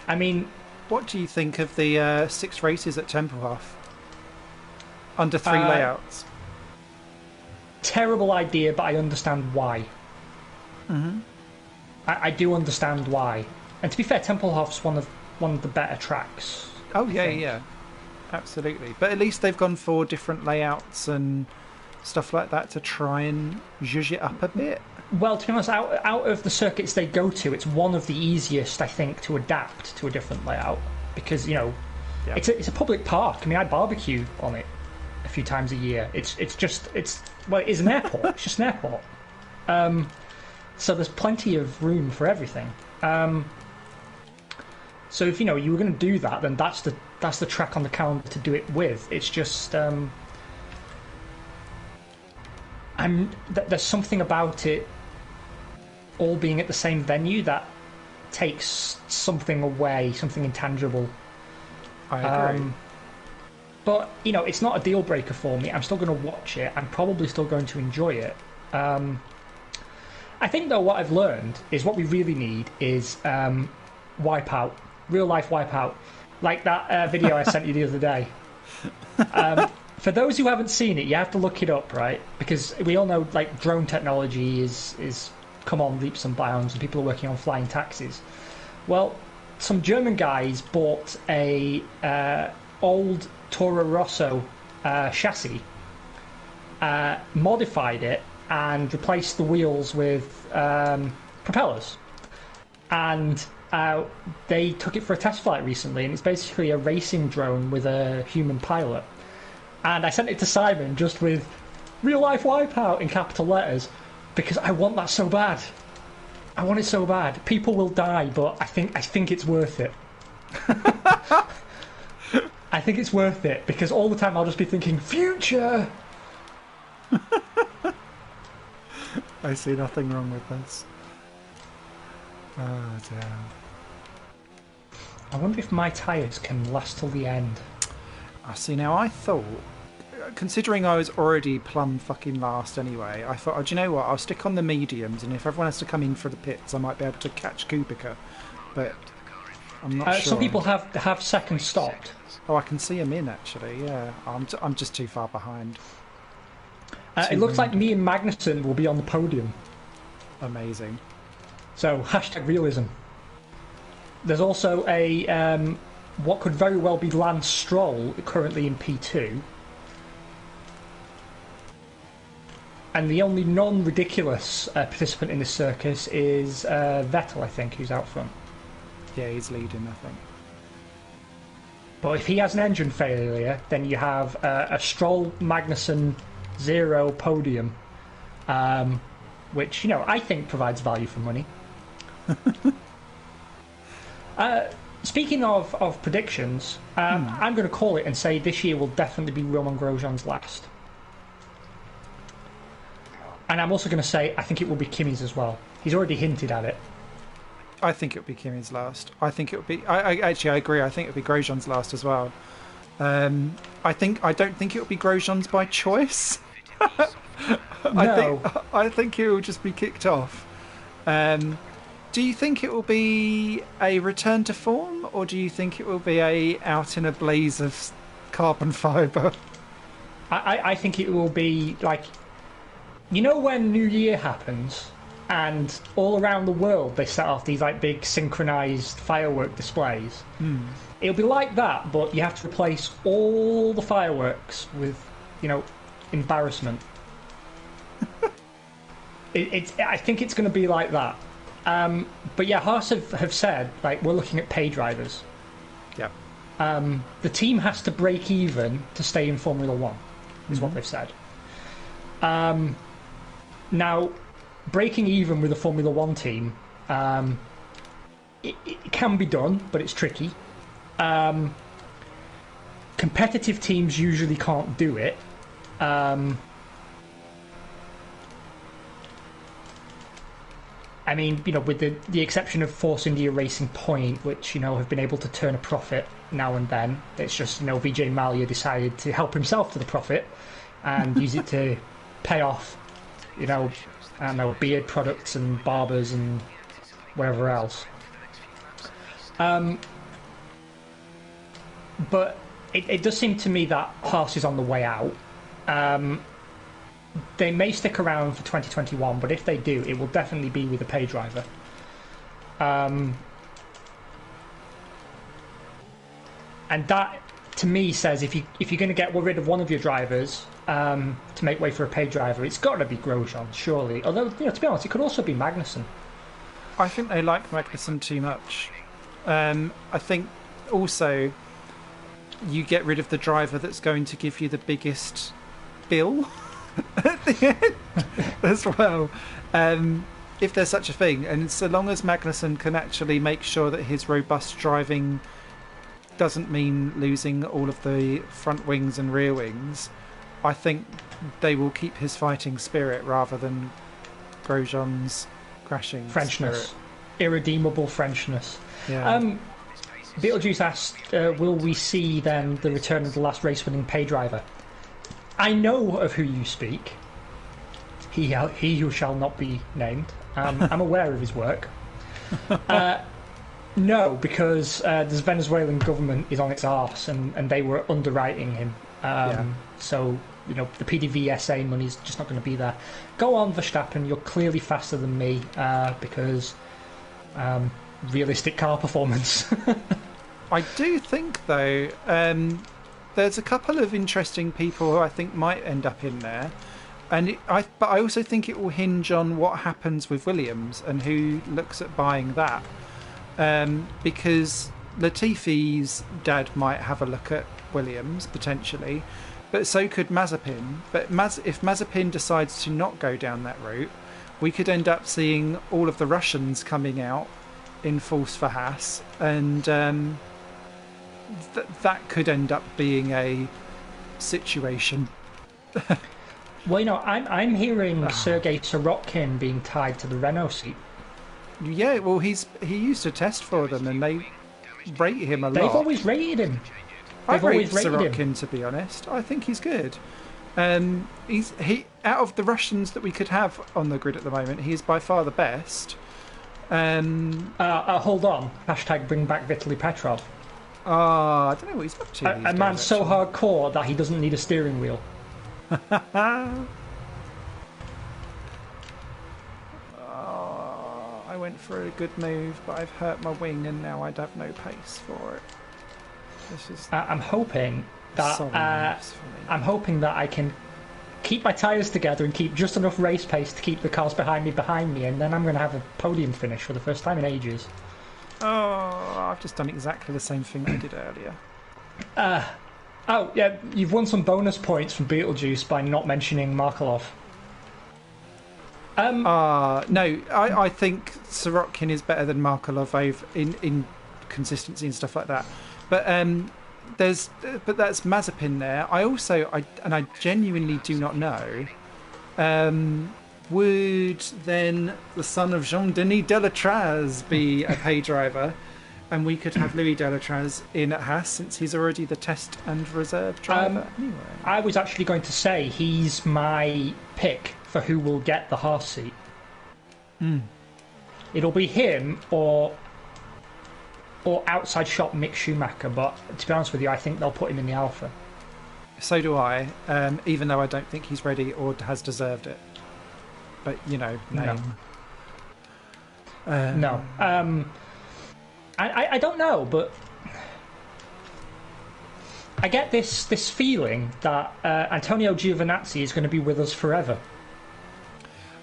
[SPEAKER 2] I mean,
[SPEAKER 1] what do you think of the 6 races at Tempelhof under 3 layouts?
[SPEAKER 2] Terrible idea, but I understand why. I do understand why. And to be fair, Tempelhof's one of the better tracks.
[SPEAKER 1] Oh yeah, absolutely. But at least they've gone for different layouts and stuff like that to try and zhuzh it up a bit.
[SPEAKER 2] Well, to be honest, out of the circuits they go to, it's one of the easiest, I think, to adapt to a different layout, because it's a public park. I mean, I barbecue on it a few times a year. It is an airport. It's just an airport. So there's plenty of room for everything. So if you were going to do that, then that's the track on the calendar to do it with. It's just there's something about it all being at the same venue that takes something away, something intangible.
[SPEAKER 1] I agree.
[SPEAKER 2] But, you know, it's not a deal breaker for me. I'm still going to watch it. I'm probably still going to enjoy it. I think, though, what I've learned is what we really need is Wipeout, real-life Wipeout, like that video I sent you the other day. For those who haven't seen it, you have to look it up, right? Because we all know, like, drone technology is come on leaps and bounds, and people are working on flying taxis. Well, some German guys bought a old Toro Rosso chassis, modified it, and replaced the wheels with propellers. And they took it for a test flight recently, and it's basically a racing drone with a human pilot. And I sent it to Simon just with real life Wipeout in capital letters because I want that so bad. I want it so bad. People will die, but I think it's worth it. I think it's worth it because all the time I'll just be thinking future.
[SPEAKER 1] I see nothing wrong with this. Oh dear. I
[SPEAKER 2] wonder if my tyres can last till the end.
[SPEAKER 1] I see. Now I thought, considering I was already plumb fucking last anyway, I thought, oh, do you know what? I'll stick on the mediums, and if everyone has to come in for the pits, I might be able to catch Kubica. But I'm not sure.
[SPEAKER 2] Some people have second stopped.
[SPEAKER 1] Oh, I can see him in actually. Yeah, I'm just too far behind.
[SPEAKER 2] It looks like me and Magnussen will be on the podium.
[SPEAKER 1] Amazing.
[SPEAKER 2] So #realism. There's also a what could very well be Lance Stroll currently in P2. And the only non-ridiculous participant in this circus is Vettel, I think, who's out front.
[SPEAKER 1] Yeah, he's leading, I think.
[SPEAKER 2] But if he has an engine failure, then you have a Stroll Magnussen 0 podium, which, you know, I think provides value for money. Speaking of predictions, I'm going to call it and say this year will definitely be Romain Grosjean's last. And I'm also going to say I think it will be Kimi's as well. He's already hinted at it.
[SPEAKER 1] I think it would be Kimi's last. I think it would be. I agree. I think it would be Grosjean's last as well. I don't think it will be Grosjean's by choice.
[SPEAKER 2] No.
[SPEAKER 1] I think he will just be kicked off. Do you think it will be a return to form, or do you think it will be a out in a blaze of carbon fibre?
[SPEAKER 2] I think it will be like, you know, when New Year happens and all around the world they set off these like big synchronized firework displays. It'll be like that, but you have to replace all the fireworks with, you know, embarrassment. I think it's going to be like that. But yeah, Haas have said, like, we're looking at pay drivers.
[SPEAKER 1] Yeah.
[SPEAKER 2] The team has to break even to stay in Formula One, is what they've said. Now, breaking even with a Formula One team, it can be done, but it's tricky. Competitive teams usually can't do it. I mean, you know, with the exception of Force India Racing Point, which, you know, have been able to turn a profit now and then. It's just, you know, Vijay Mallya decided to help himself to the profit and use it to pay off, you know, I don't know, beard products and barbers and wherever else. But it does seem to me that Haas is on the way out. They may stick around for 2021, but if they do, it will definitely be with a pay driver. And that, to me, says if you're going to get rid of one of your drivers to make way for a pay driver, it's got to be Grosjean, surely. Although, you know, to be honest, it could also be Magnussen.
[SPEAKER 1] I think they like Magnussen too much. I think also you get rid of the driver that's going to give you the biggest bill at the end as well, if there's such a thing. And so long as Magnussen can actually make sure that his robust driving doesn't mean losing all of the front wings and rear wings, I think they will keep his fighting spirit rather than Grosjean's crashing
[SPEAKER 2] Frenchness.
[SPEAKER 1] spirit.
[SPEAKER 2] Irredeemable Frenchness.
[SPEAKER 1] Yeah.
[SPEAKER 2] Beetlejuice asked, will we see then the return of the last race-winning pay driver? I know of who you speak. He who shall not be named. I'm aware of his work. No, because the Venezuelan government is on its arse, and they were underwriting him. So, you know, the PDVSA money's just not going to be there. Go on, Verstappen, you're clearly faster than me, because realistic car performance.
[SPEAKER 1] I do think, though, there's a couple of interesting people who I think might end up in there. But I also think it will hinge on what happens with Williams and who looks at buying that. Because Latifi's dad might have a look at Williams, potentially, but so could Mazepin. But if Mazepin decides to not go down that route, we could end up seeing all of the Russians coming out in force for Haas, and that could end up being a situation.
[SPEAKER 2] Well, you know, I'm hearing Sergei Sorokin being tied to the Renault seat.
[SPEAKER 1] Yeah, well, he used to test for them, and they rate him a lot.
[SPEAKER 2] They've always rated him.
[SPEAKER 1] I rate Sorokin, to be honest. I think he's good. He out of the Russians that we could have on the grid at the moment, he is by far the best.
[SPEAKER 2] Hold on. Hashtag bring back Vitaly Petrov.
[SPEAKER 1] I don't know what he's up to.
[SPEAKER 2] A man so hardcore that he doesn't need a steering wheel.
[SPEAKER 1] I went for a good move, but I've hurt my wing, and now I'd have no pace for it. This is.
[SPEAKER 2] I'm hoping that I can keep my tyres together and keep just enough race pace to keep the cars behind me, and then I'm going to have a podium finish for the first time in ages.
[SPEAKER 1] Oh, I've just done exactly the same thing I did earlier.
[SPEAKER 2] Oh, yeah, you've won some bonus points from Beetlejuice by not mentioning Markelov.
[SPEAKER 1] No, I think Sorokin is better than Markelov in consistency and stuff like that. But that's Mazepin there. I genuinely do not know. Would then the son of Jean-Denis Delatraz be a pay driver? And we could have Louis Delatraz in at Haas, since he's already the test and reserve driver. Anyway.
[SPEAKER 2] I was actually going to say he's my pick for who will get the Haas seat. It'll be him or outside shop Mick Schumacher, but to be honest with you, I think they'll put him in the Alpha. So
[SPEAKER 1] do I, even though I don't think he's ready or has deserved it. But, you know, name.
[SPEAKER 2] No. I don't know, but I get this feeling that Antonio Giovinazzi is going to be with us forever.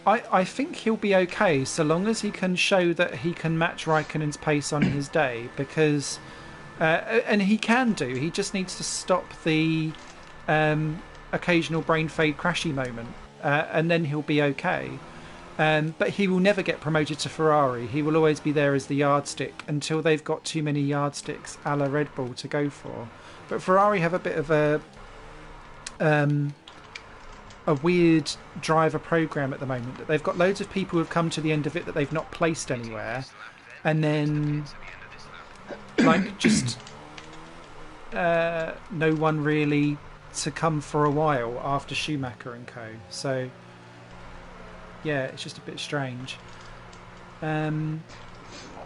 [SPEAKER 1] I think he'll be okay so long as he can show that he can match Raikkonen's pace on his day, because and he can do. He just needs to stop the occasional brain fade crashy moment, and then he'll be okay. But he will never get promoted to Ferrari. He will always be there as the yardstick until they've got too many yardsticks a la Red Bull to go for. But Ferrari have a bit of a weird driver program at the moment. That they've got loads of people who've come to the end of it that they've not placed anywhere, and then like just no one really to come for a while after Schumacher and co. So yeah, it's just a bit strange. Could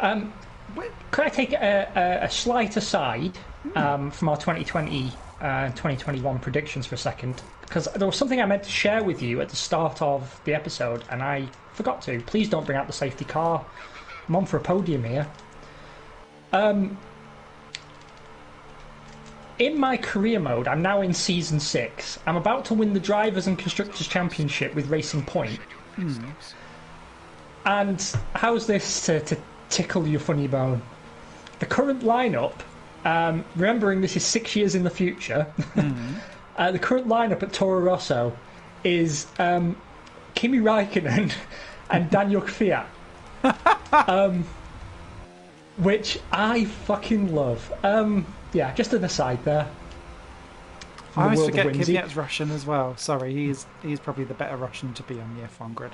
[SPEAKER 2] I take a slight aside from our 2020 and 2021 predictions for a second? Because there was something I meant to share with you at the start of the episode, and I forgot to. Please don't bring out the safety car. I'm on for a podium here. In my career mode, I'm now in Season 6. I'm about to win the Drivers' and Constructors' Championship with Racing Point. And how's this to tickle your funny bone? The current lineup, remembering this is 6 years in the future, the current lineup at Toro Rosso is Kimi Raikkonen and Daniel Kvyat, which I fucking love. Yeah, just an aside there.
[SPEAKER 1] I always forget Kvyat's Russian as well. Sorry, he's probably the better Russian to be on the F1 grid.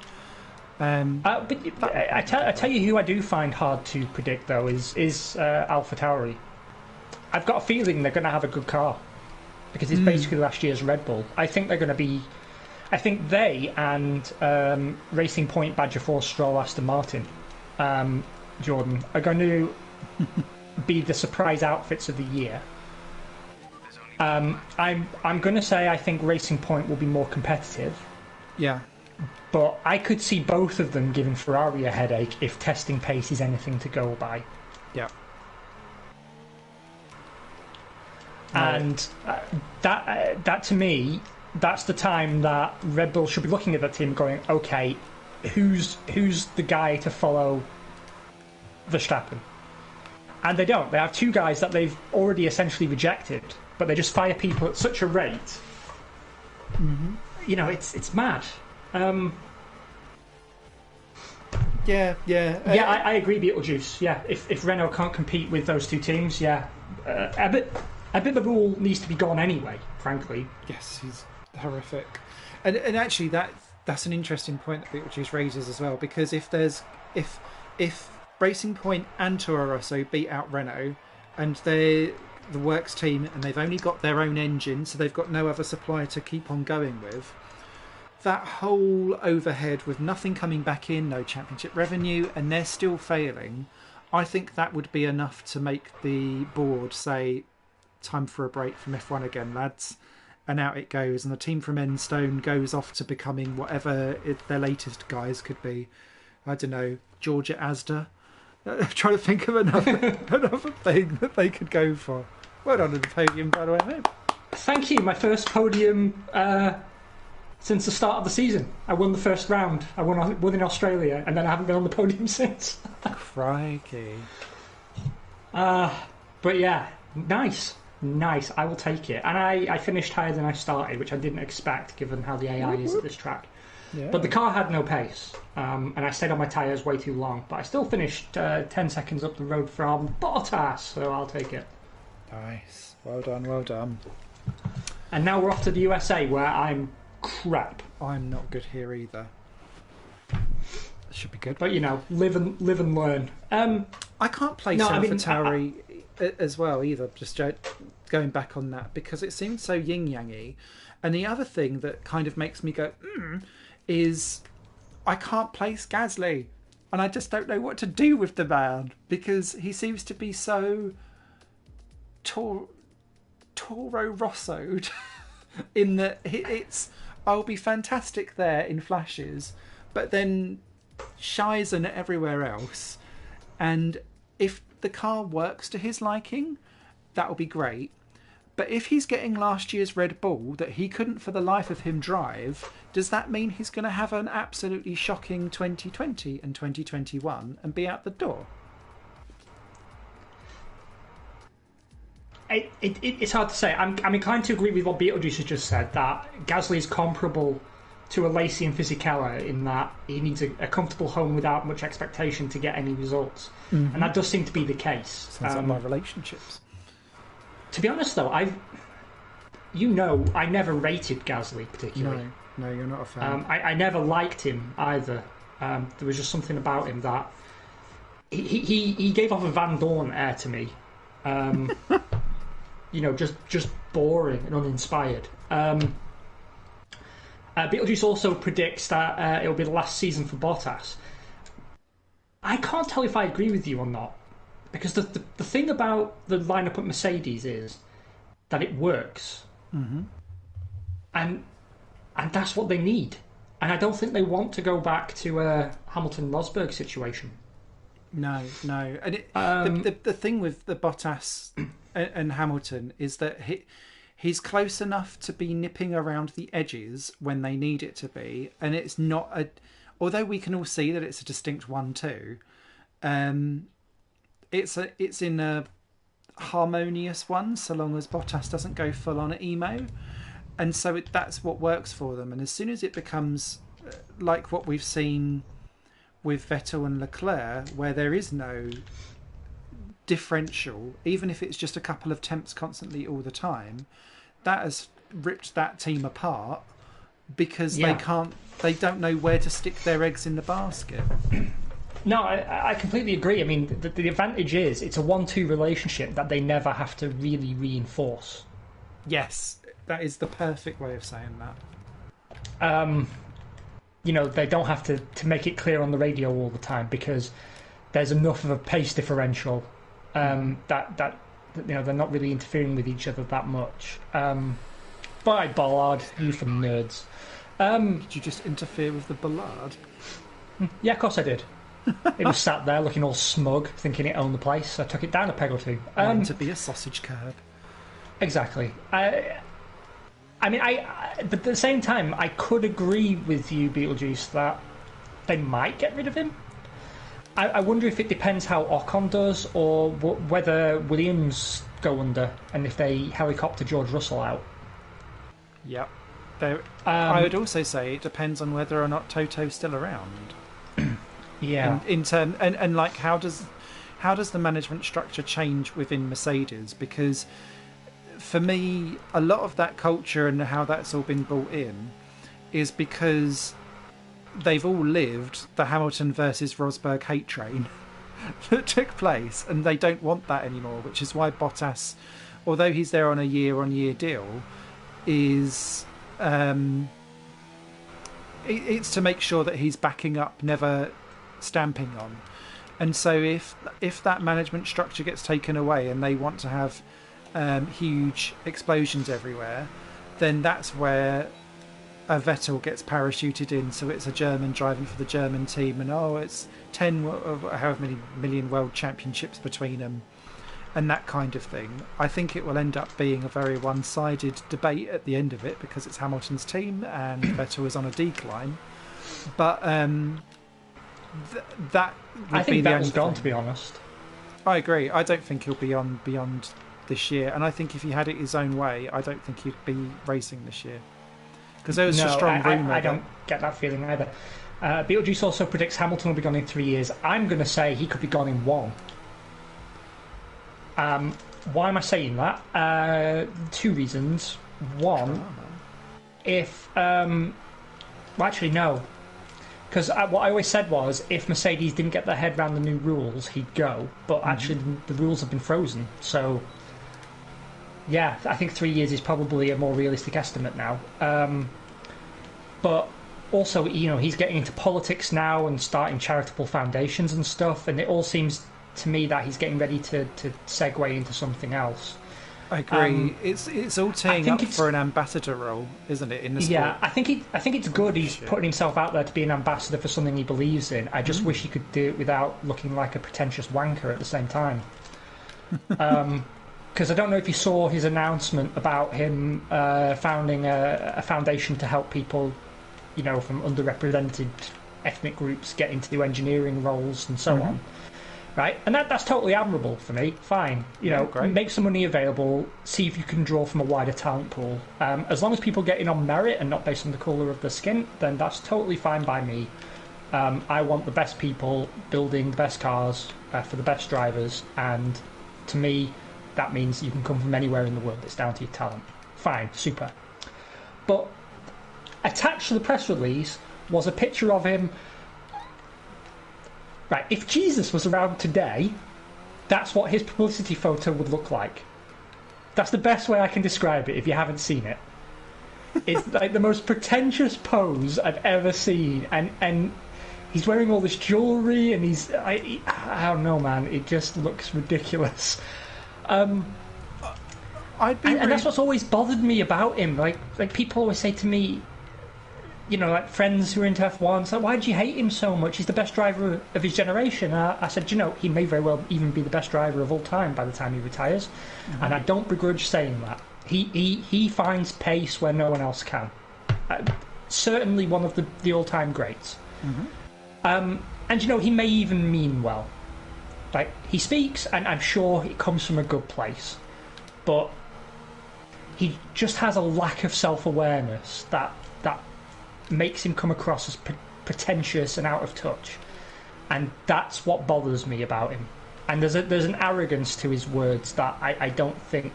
[SPEAKER 2] I tell you who I do find hard to predict though is AlphaTauri. I've got a feeling they're going to have a good car because it's basically last year's Red Bull. I think they're going to be. I think they and Racing Point, Badger Force, Stroll, Aston Martin, Jordan are going to be the surprise outfits of the year. I'm going to say I think Racing Point will be more competitive.
[SPEAKER 1] Yeah.
[SPEAKER 2] But I could see both of them giving Ferrari a headache if testing pace is anything to go by.
[SPEAKER 1] Yeah.
[SPEAKER 2] And that to me, that's the time that Red Bull should be looking at that team going, okay, who's the guy to follow Verstappen? And they don't. They have two guys that they've already essentially rejected, but they just fire people at such a rate.
[SPEAKER 1] Mm-hmm.
[SPEAKER 2] You know, it's mad.
[SPEAKER 1] Yeah.
[SPEAKER 2] I agree, Beetlejuice. Yeah, if Renault can't compete with those two teams, yeah, a bit the rule needs to be gone anyway. Frankly,
[SPEAKER 1] yes, he's horrific, and actually that's an interesting point that Beetlejuice raises as well, because if Racing Point and Toro Rosso beat out Renault, and they're the works team, and they've only got their own engine, so they've got no other supplier to keep on going with. That whole overhead with nothing coming back in, no championship revenue, and they're still failing, I think that would be enough to make the board say, time for a break from F1 again, lads. And out it goes, and the team from Enstone goes off to becoming whatever their latest guys could be. I don't know, Georgia Asda. I'm trying to think of another thing that they could go for. Well done on the podium, by the way, mate.
[SPEAKER 2] Thank you. My first podium since the start of the season. I won the first round. I won in Australia, and then I haven't been on the podium since.
[SPEAKER 1] Crikey.
[SPEAKER 2] But yeah, nice. I will take it. And I finished higher than I started, which I didn't expect given how the AI is at this track.
[SPEAKER 1] Yeah.
[SPEAKER 2] But the car had no pace, and I stayed on my tyres way too long. But I still finished 10 seconds up the road from Bottas, so I'll take it.
[SPEAKER 1] Nice. Well done.
[SPEAKER 2] And now we're off to the USA, where I'm crap.
[SPEAKER 1] I'm not good here either. Should be good.
[SPEAKER 2] But, you know, live and learn.
[SPEAKER 1] I can't place AlphaTauri as well either, just going back on that, because it seems so yin-yang-y. And the other thing that kind of makes me go, is I can't place Gasly. And I just don't know what to do with the man, because he seems to be so Toro Rosso'd in that it's, I'll be fantastic there in flashes, but then shies and everywhere else. And if the car works to his liking, that'll be great. But if he's getting last year's Red Bull that he couldn't for the life of him drive, does that mean he's going to have an absolutely shocking 2020 and 2021 and be out the door?
[SPEAKER 2] It's hard to say. I'm inclined to agree with what Beetlejuice has just said, that Gasly is comparable to a Lacey and Fisichella in that he needs a comfortable home without much expectation to get any results. Mm-hmm. And that does seem to be the case.
[SPEAKER 1] Sounds like my relationships.
[SPEAKER 2] To be honest, though, I never rated Gasly particularly.
[SPEAKER 1] No, you're not a fan.
[SPEAKER 2] I never liked him either. There was just something about him that he gave off a Van Dorn air to me. You know, just boring and uninspired. Beetlejuice also predicts that it'll be the last season for Bottas. I can't tell if I agree with you or not, because the thing about the lineup at Mercedes is that it works, and that's what they need. And I don't think they want to go back to a Hamilton-Rosberg situation.
[SPEAKER 1] No, and the thing with the Bottas and Hamilton is that he's close enough to be nipping around the edges when they need it to be, and it's not although we can all see that it's a distinct 1-2, it's in a harmonious one, so long as Bottas doesn't go full on emo, and so that's what works for them. And as soon as it becomes like what we've seen with Vettel and Leclerc, where there is no differential, even if it's just a couple of temps constantly all the time, that has ripped that team apart. because
[SPEAKER 2] Yeah.
[SPEAKER 1] they don't know where to stick their eggs in the basket.
[SPEAKER 2] No, I completely agree. I mean, the advantage is it's a 1-2 relationship that they never have to really reinforce.
[SPEAKER 1] Yes, that is the perfect way of saying that.
[SPEAKER 2] They don't have to make it clear on the radio all the time because there's enough of a pace differential that they're not really interfering with each other that much. Bye, Ballard, you for nerds.
[SPEAKER 1] Did you just interfere with the Ballard?
[SPEAKER 2] Yeah, of course I did. It was sat there looking all smug, thinking it owned the place. So I took it down a peg or two.
[SPEAKER 1] To be a sausage curb.
[SPEAKER 2] Exactly. But at the same time, I could agree with you, Beetlejuice, that they might get rid of him. I wonder if it depends how Ocon does, or whether Williams go under, and if they helicopter George Russell out.
[SPEAKER 1] Yep. I would also say it depends on whether or not Toto's still around.
[SPEAKER 2] Yeah.
[SPEAKER 1] In turn, and like how does the management structure change within Mercedes? Because for me, a lot of that culture and how that's all been brought in is because they've all lived the Hamilton versus Rosberg hate train that took place, and they don't want that anymore, which is why Bottas, although he's there on a year-on-year deal, is it's to make sure that he's backing up, never stamping on. And so if that management structure gets taken away and they want to have huge explosions everywhere, then that's where a Vettel gets parachuted in, so it's a German driving for the German team, and it's 10 however many million world championships between them, and that kind of thing. I think it will end up being a very one-sided debate at the end of it, because it's Hamilton's team and Vettel is on a decline. But that would be the only
[SPEAKER 2] Vettel's gone,
[SPEAKER 1] thing.
[SPEAKER 2] to be honest.
[SPEAKER 1] I agree. I don't think he'll be on beyond this year, and I think if he had it his own way, I don't think he'd be racing this year. Because there was a strong rumour.
[SPEAKER 2] I don't get that feeling either. Beetlejuice also predicts Hamilton will be gone in 3 years. I'm going to say he could be gone in 1. Why am I saying that? 2 reasons. One, if... actually, no. Because what I always said was, if Mercedes didn't get their head around the new rules, he'd go. But actually, the rules have been frozen. So, yeah, I think 3 years is probably a more realistic estimate now. But also, he's getting into politics now and starting charitable foundations and stuff. And it all seems to me that he's getting ready to segue into something else.
[SPEAKER 1] I agree. It's all teeing up for an ambassador role, isn't it? In the sport.
[SPEAKER 2] Yeah, I think it's good. He's putting himself out there to be an ambassador for something he believes in. I just wish he could do it without looking like a pretentious wanker at the same time. Because I don't know if you saw his announcement about him founding a foundation to help people, from underrepresented ethnic groups get into engineering roles and so on. Right, and that's totally admirable for me. Fine, make some money available. See if you can draw from a wider talent pool. As long as people get in on merit and not based on the colour of their skin, then that's totally fine by me. I want the best people building the best cars for the best drivers, and to me, that means you can come from anywhere in the world. It's down to your talent. Fine, super. But attached to the press release was a picture of him. Right, if Jesus was around today, that's what his publicity photo would look like. That's the best way I can describe it if you haven't seen it. It's like the most pretentious pose I've ever seen, and he's wearing all this jewellery, and I don't know, man, it just looks ridiculous. And that's what's always bothered me about him. Like people always say to me, like friends who are into F1, so why do you hate him so much? He's the best driver of his generation. I said, he may very well even be the best driver of all time by the time he retires, and I don't begrudge saying that. He finds pace where no one else can. Certainly one of the all-time greats. And he may even mean well. Like, he speaks, and I'm sure it comes from a good place, but he just has a lack of self-awareness that makes him come across as pretentious and out of touch, and that's what bothers me about him. And there's an arrogance to his words that I don't think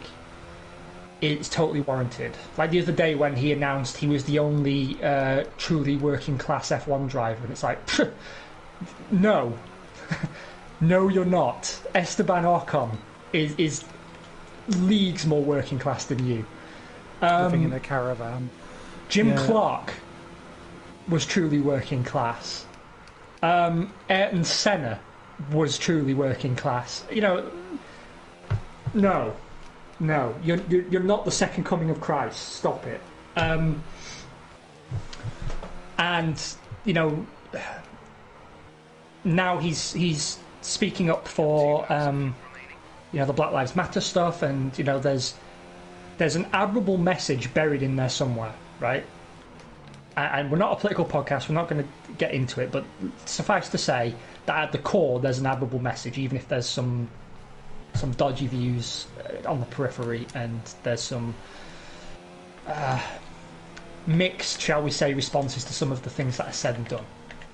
[SPEAKER 2] it's totally warranted. Like the other day when he announced he was the only truly working class F1 driver, and it's like, no, no, you're not. Esteban Ocon is leagues more working class than you.
[SPEAKER 1] Living in a caravan.
[SPEAKER 2] Jim Clark was truly working class. Ayrton Senna was truly working class. You know, no, you're not the second coming of Christ. Stop it. And you know, now he's speaking up for you know, the Black Lives Matter stuff, and you know, there's an admirable message buried in there somewhere, right? And we're not a political podcast, we're not going to get into it, but suffice to say that at the core there's an admirable message, even if there's some dodgy views on the periphery, and there's some mixed, shall we say, responses to some of the things that are said and done.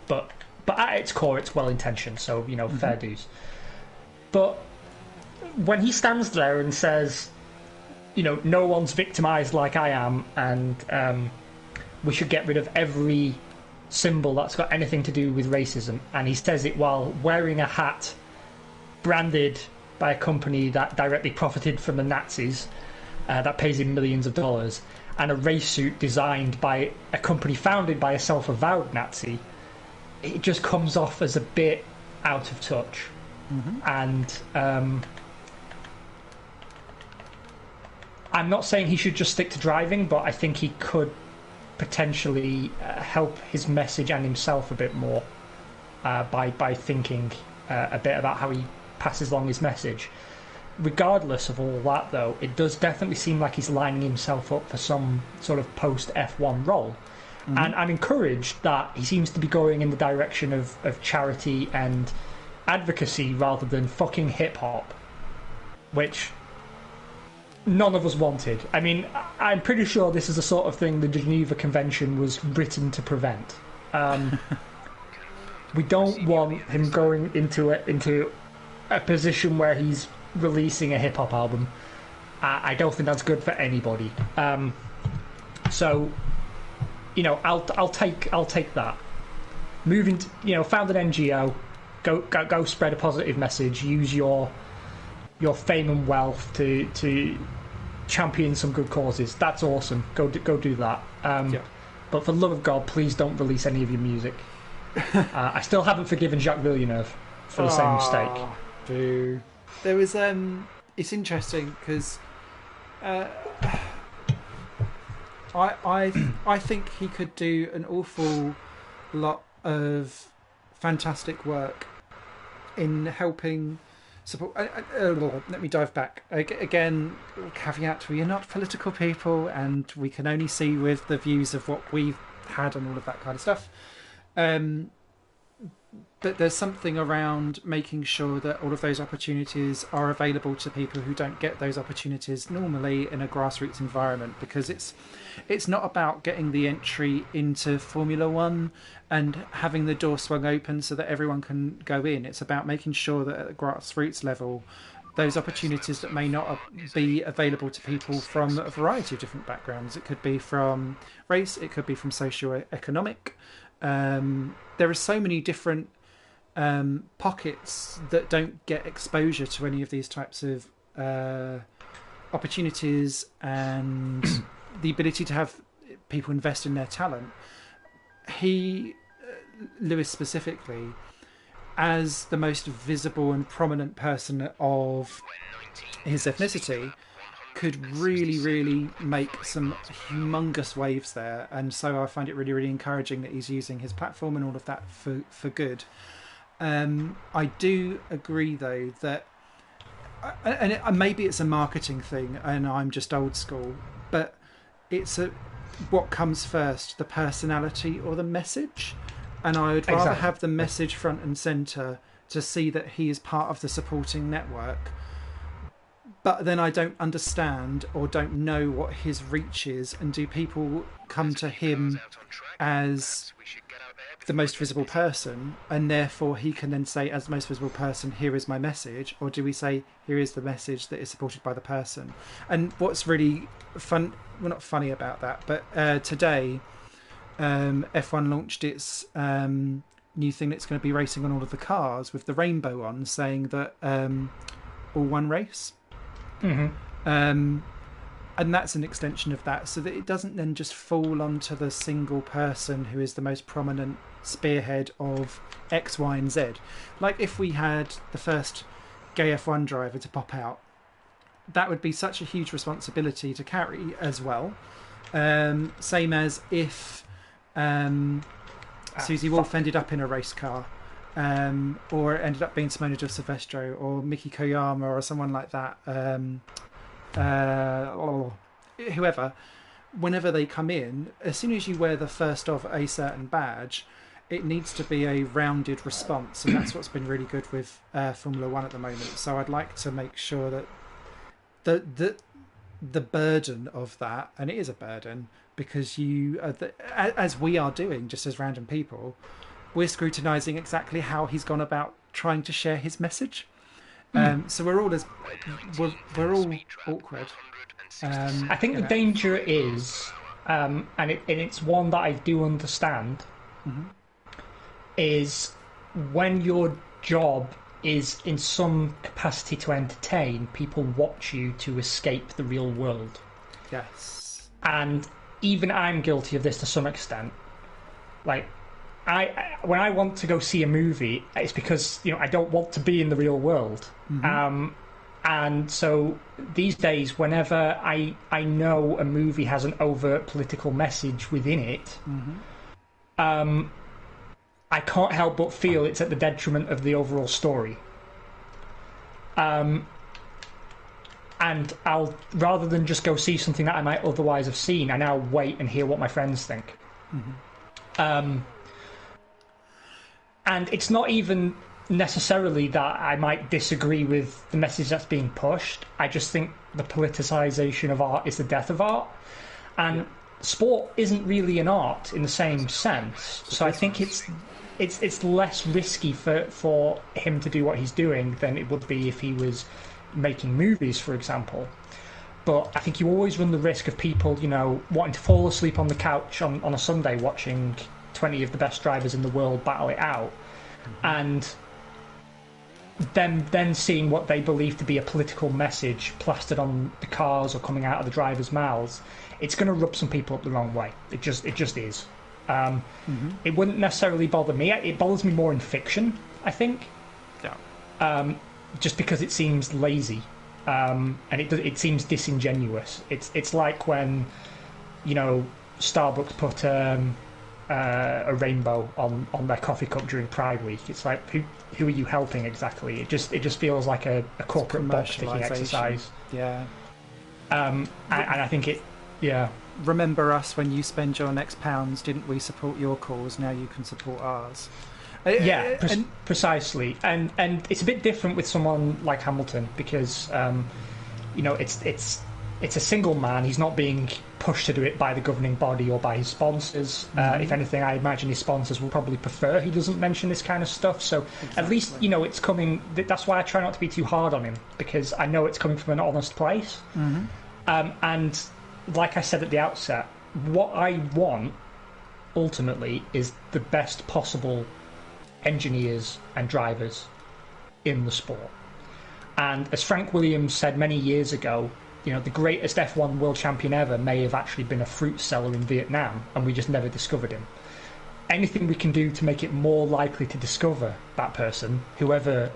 [SPEAKER 2] But at its core, it's well intentioned, so you know, fair dues. But when he stands there and says, you know, no one's victimised like I am, and we should get rid of every symbol that's got anything to do with racism, and he says it while wearing a hat branded by a company that directly profited from the Nazis, that pays him millions of dollars, and a race suit designed by a company founded by a self-avowed Nazi, it just comes off as a bit out of touch. And I'm not saying he should just stick to driving, but I think he could potentially help his message and himself a bit more by thinking a bit about how he passes along his message. Regardless of all that, though, it does definitely seem like he's lining himself up for some sort of post F1 role. And I'm encouraged that he seems to be going in the direction of charity and advocacy rather than fucking hip-hop, which none of us wanted. I mean, I'm pretty sure this is the sort of thing the Geneva Convention was written to prevent. We don't want him going into a position where he's releasing a hip-hop album. I don't think that's good for anybody. So, you know, I'll take that. Moving, you know, found an NGO, go spread a positive message. Use your fame and wealth to champion some good causes. That's awesome. Go do that. But for the love of God, please don't release any of your music. I still haven't forgiven Jacques Villeneuve for the same mistake.
[SPEAKER 1] Boo. There was it's interesting because I think he could do an awful lot of fantastic work in helping support. Let me dive back again. Caveat: we are not political people, and we can only see with the views of what we've had and all of that kind of stuff. But there's something around making sure that all of those opportunities are available to people who don't get those opportunities normally in a grassroots environment, because it's not about getting the entry into Formula One and having the door swung open so that everyone can go in. It's about making sure that at the grassroots level, those opportunities that may not be available to people from a variety of different backgrounds. It could be from race, it could be from socio-economic. There are so many different pockets that don't get exposure to any of these types of opportunities and the ability to have people invest in their talent. Lewis specifically, as the most visible and prominent person of his ethnicity, could really, really make some humongous waves there. And so I find it really, really encouraging that he's using his platform and all of that for good. I do agree, though, that and maybe it's a marketing thing and I'm just old school, but it's what comes first, the personality or the message? And I would rather have the message front and centre to see that he is part of the supporting network. But then I don't understand or don't know what his reach is, and do people come to him as the most visible person, and therefore he can then say, as the most visible person, here is my message? Or do we say, here is the message that is supported by the person? And what's really fun, well, not funny about that, but today F1 launched its new thing that's going to be racing on all of the cars with the rainbow on, saying that all one race. Mm-hmm. And that's an extension of that, so that it doesn't then just fall onto the single person who is the most prominent spearhead of X, Y, and Z. Like if we had the first gay F1 driver to pop out, that would be such a huge responsibility to carry as well. Same as if Susie Wolf ended up in a race car, or it ended up being Simona de Silvestro or Miki Koyama or someone like that. Whoever, whenever they come in, as soon as you wear the first of a certain badge, it needs to be a rounded response, and that's what's been really good with Formula One at the moment. So I'd like to make sure that the burden of that, and it is a burden because you, as we are doing, just as random people, we're scrutinising exactly how he's gone about trying to share his message. So we're all all awkward.
[SPEAKER 2] I think the danger is, and it's one that I do understand, is when your job is in some capacity to entertain, people watch you to escape the real world.
[SPEAKER 1] Yes.
[SPEAKER 2] And even I'm guilty of this to some extent. Like, when I want to go see a movie, it's because I don't want to be in the real world. And so these days, whenever I know a movie has an overt political message within it, I can't help but feel it's at the detriment of the overall story. And I'll, rather than just go see something that I might otherwise have seen, I now wait and hear what my friends think. And it's not even necessarily that I might disagree with the message that's being pushed. I just think the politicisation of art is the death of art, and sport isn't really an art in the same sense. So I think it's less risky for him to do what he's doing than it would be if he was making movies, for example. But I think you always run the risk of people, wanting to fall asleep on the couch on a Sunday watching 20 of the best drivers in the world battle it out, and then seeing what they believe to be a political message plastered on the cars or coming out of the drivers' mouths. It's going to rub some people up the wrong way. It just is. It wouldn't necessarily bother me. It bothers me more in fiction, I think. Yeah. Just because it seems lazy, and it seems disingenuous. It's like when, Starbucks put a rainbow on their coffee cup during Pride Week. It's like, who are you helping exactly? It just feels like a corporate box-ticking exercise.
[SPEAKER 1] Yeah.
[SPEAKER 2] And I think it. Yeah.
[SPEAKER 1] Remember us when you spend your next pounds. Didn't we support your cause? Now you can support ours.
[SPEAKER 2] Precisely. And it's a bit different with someone like Hamilton because, it's a single man. He's not being pushed to do it by the governing body or by his sponsors. If anything, I imagine his sponsors will probably prefer he doesn't mention this kind of stuff. So at least, it's coming. That's why I try not to be too hard on him, because I know it's coming from an honest place. And like I said at the outset, what I want ultimately is the best possible engineers and drivers in the sport. And as Frank Williams said many years ago, the greatest F1 world champion ever may have actually been a fruit seller in Vietnam, and we just never discovered him. Anything we can do to make it more likely to discover that person, whoever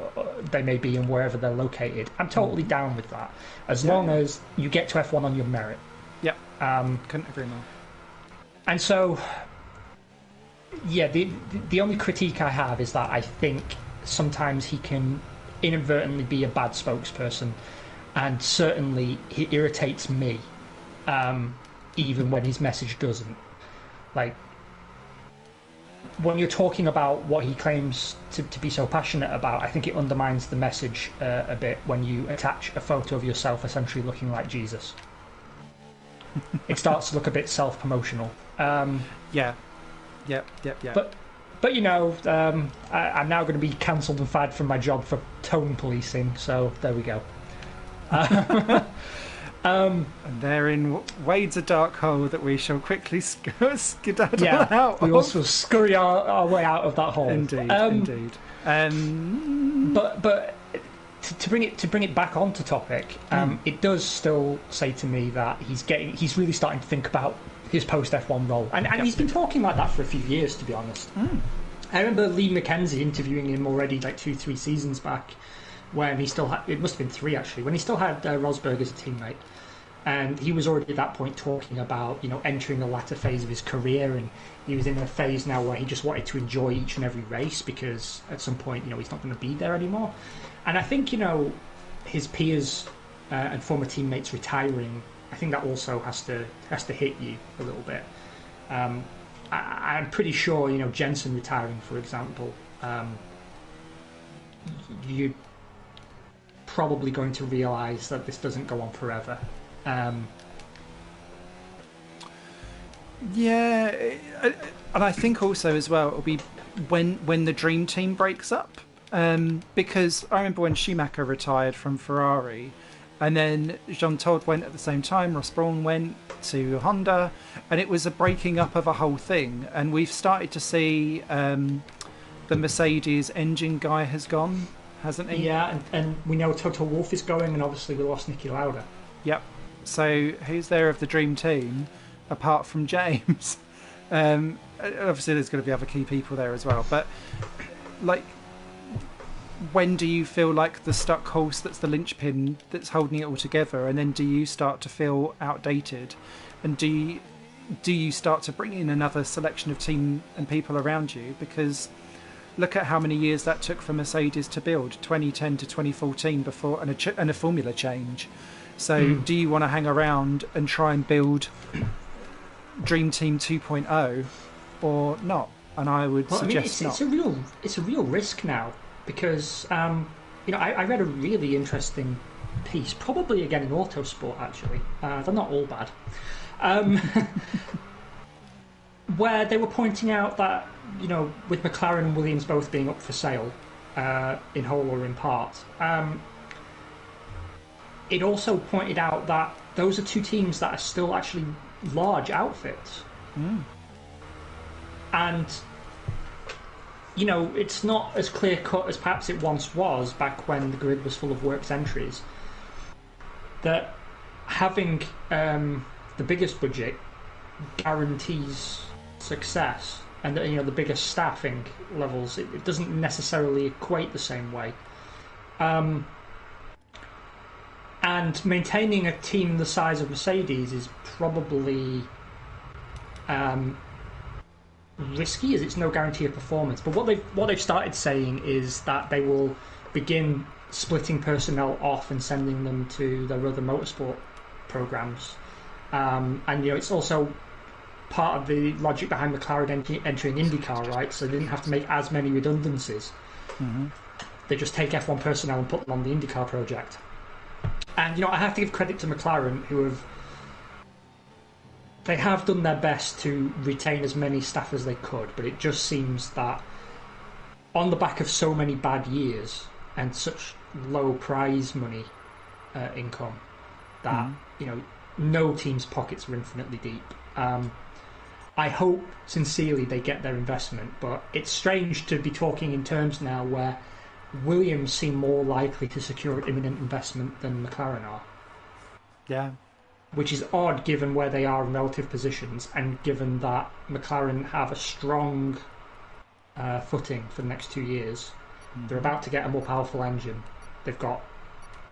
[SPEAKER 2] they may be and wherever they're located, I'm totally down with that, as long as you get to F1 on your merit.
[SPEAKER 1] Yep. Couldn't agree more.
[SPEAKER 2] And so, the only critique I have is that I think sometimes he can inadvertently be a bad spokesperson, and certainly he irritates me, even when his message doesn't. Like, when you're talking about what he claims to be so passionate about, I think it undermines the message a bit when you attach a photo of yourself essentially looking like Jesus. It starts to look a bit self-promotional.
[SPEAKER 1] Yeah. Yep.
[SPEAKER 2] But I'm now going to be cancelled and fired from my job for tone policing. So there we go.
[SPEAKER 1] And therein wades a dark hole that we shall quickly skedaddle out.
[SPEAKER 2] We also scurry our way out of that hole.
[SPEAKER 1] Indeed, indeed.
[SPEAKER 2] But to bring it back onto topic, it does still say to me that he's really starting to think about his post F1 role, and he's been talking like that for a few years, to be honest. I remember Lee McKenzie interviewing him already like 2-3 seasons back, when he still had, it must have been 3 actually, when he still had Rosberg as a teammate. And he was already at that point talking about, entering the latter phase of his career, and he was in a phase now where he just wanted to enjoy each and every race, because at some point, he's not going to be there anymore. And I think, his peers and former teammates retiring, I think that also has to hit you a little bit. I'm pretty sure, Jensen retiring, for example, you're probably going to realise that this doesn't go on forever.
[SPEAKER 1] Yeah, and I think also as well it'll be when the dream team breaks up, because I remember when Schumacher retired from Ferrari, and then Jean Todt went at the same time, Ross Brawn went to Honda, and it was a breaking up of a whole thing. And we've started to see the Mercedes engine guy has gone, hasn't he?
[SPEAKER 2] Yeah, and we know Toto Wolff is going, and obviously we lost Niki Lauda.
[SPEAKER 1] Yep. So who's there of the dream team apart from James? Obviously there's going to be other key people there as well, but like, when do you feel like the stuck horse that's the linchpin that's holding it all together, and then do you start to feel outdated, and do you start to bring in another selection of team and people around you? Because look at how many years that took for Mercedes to build, 2010 to 2014 before, and a formula change. So do you want to hang around and try and build Dream Team 2.0 or not? And I would suggest not.
[SPEAKER 2] It's a real risk now, because I read a really interesting piece, probably again in Autosport actually. They're not all bad, where they were pointing out that with McLaren and Williams both being up for sale, in whole or in part. It also pointed out that those are two teams that are still actually large outfits. And, it's not as clear-cut as perhaps it once was back when the grid was full of works entries, that having the biggest budget guarantees success, and the biggest staffing levels, it doesn't necessarily equate the same way. And maintaining a team the size of Mercedes is probably risky, as it's no guarantee of performance. But what they've started saying is that they will begin splitting personnel off and sending them to their other motorsport programs. And it's also part of the logic behind McLaren entering IndyCar, right? So they didn't have to make as many redundancies. They just take F1 personnel and put them on the IndyCar project. And I have to give credit to McLaren, who have done their best to retain as many staff as they could, but it just seems that on the back of so many bad years and such low prize money income, that no team's pockets are infinitely deep. I hope sincerely they get their investment, but it's strange to be talking in terms now where Williams seem more likely to secure imminent investment than McLaren are.
[SPEAKER 1] Yeah.
[SPEAKER 2] Which is odd given where they are in relative positions, and given that McLaren have a strong footing for the next 2 years. They're about to get a more powerful engine. They've got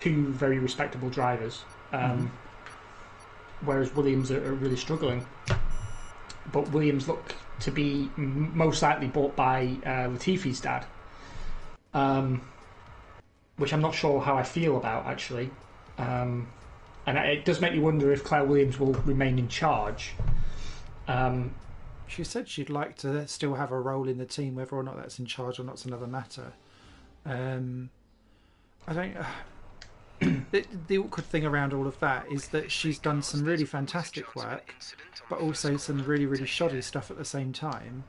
[SPEAKER 2] 2 very respectable drivers, whereas Williams are really struggling. But Williams look to be most likely bought by Latifi's dad. Which I'm not sure how I feel about, actually. And it does make me wonder if Claire Williams will remain in charge.
[SPEAKER 1] She said she'd like to still have a role in the team, whether or not that's in charge or not's another matter. I don't... the awkward thing around all of that is that she's done some really fantastic work, but also some really, really shoddy stuff at the same time.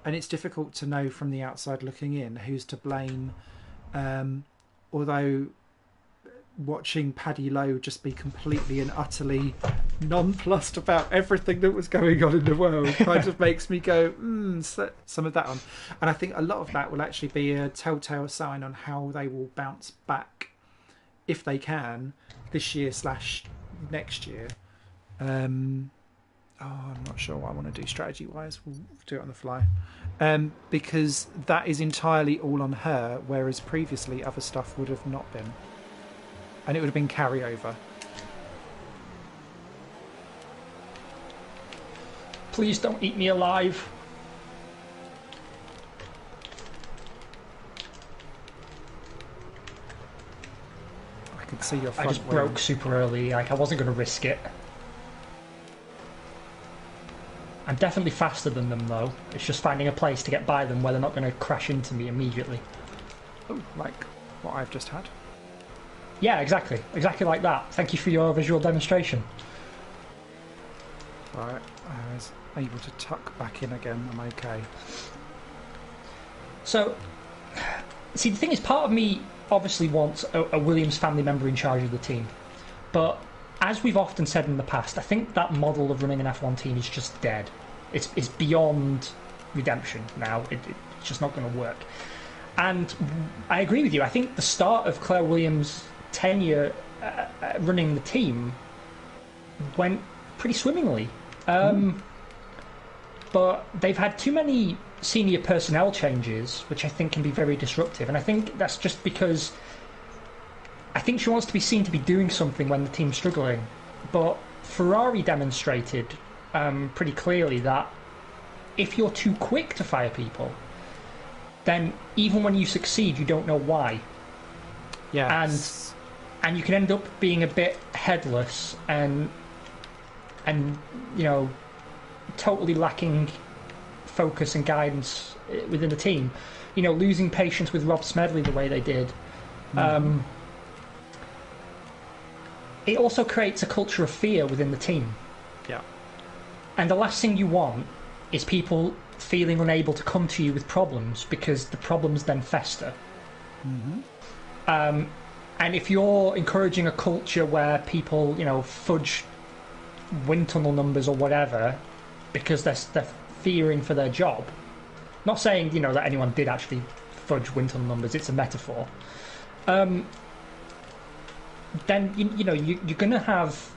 [SPEAKER 1] and it's difficult to know from the outside looking in who's to blame. Although watching Paddy Lowe just be completely and utterly nonplussed about everything that was going on in the world kind of makes me go, some of that on. And I think a lot of that will actually be a telltale sign on how they will bounce back, if they can, this year / next year. I'm not sure what I want to do strategy-wise. We'll do it on the fly. Because that is entirely all on her, whereas previously other stuff would have not been. And it would have been carryover.
[SPEAKER 2] Please don't eat me alive.
[SPEAKER 1] I could see your front
[SPEAKER 2] I just broke super early. Like, I wasn't going to risk it. I'm definitely faster than them, though. It's just finding a place to get by them where they're not going to crash into me immediately.
[SPEAKER 1] Oh, like what I've just had?
[SPEAKER 2] Yeah, exactly. Exactly like that. Thank you for your visual demonstration.
[SPEAKER 1] Right, I was able to tuck back in again. I'm okay.
[SPEAKER 2] So, see, the thing is, part of me obviously wants a Williams family member in charge of the team. But as we've often said in the past, I think that model of running an F1 team is just dead. It's beyond redemption now. It's just not going to work. And I agree with you. I think the start of Claire Williams' tenure running the team went pretty swimmingly. But they've had too many senior personnel changes, which I think can be very disruptive. And I think that's just because I think she wants to be seen to be doing something when the team's struggling. But Ferrari demonstrated pretty clearly that if you're too quick to fire people, then even when you succeed, you don't know why.
[SPEAKER 1] Yes.
[SPEAKER 2] And you can end up being a bit headless and you know, totally lacking focus and guidance within the team. You know, losing patience with Rob Smedley the way they did. It also creates a culture of fear within the team.
[SPEAKER 1] Yeah.
[SPEAKER 2] And the last thing you want is people feeling unable to come to you with problems because the problems then fester. And if you're encouraging a culture where people, you know, fudge wind tunnel numbers or whatever because they're fearing for their job, not saying, you know, that anyone did actually fudge wind tunnel numbers, it's a metaphor, then you know you're going to have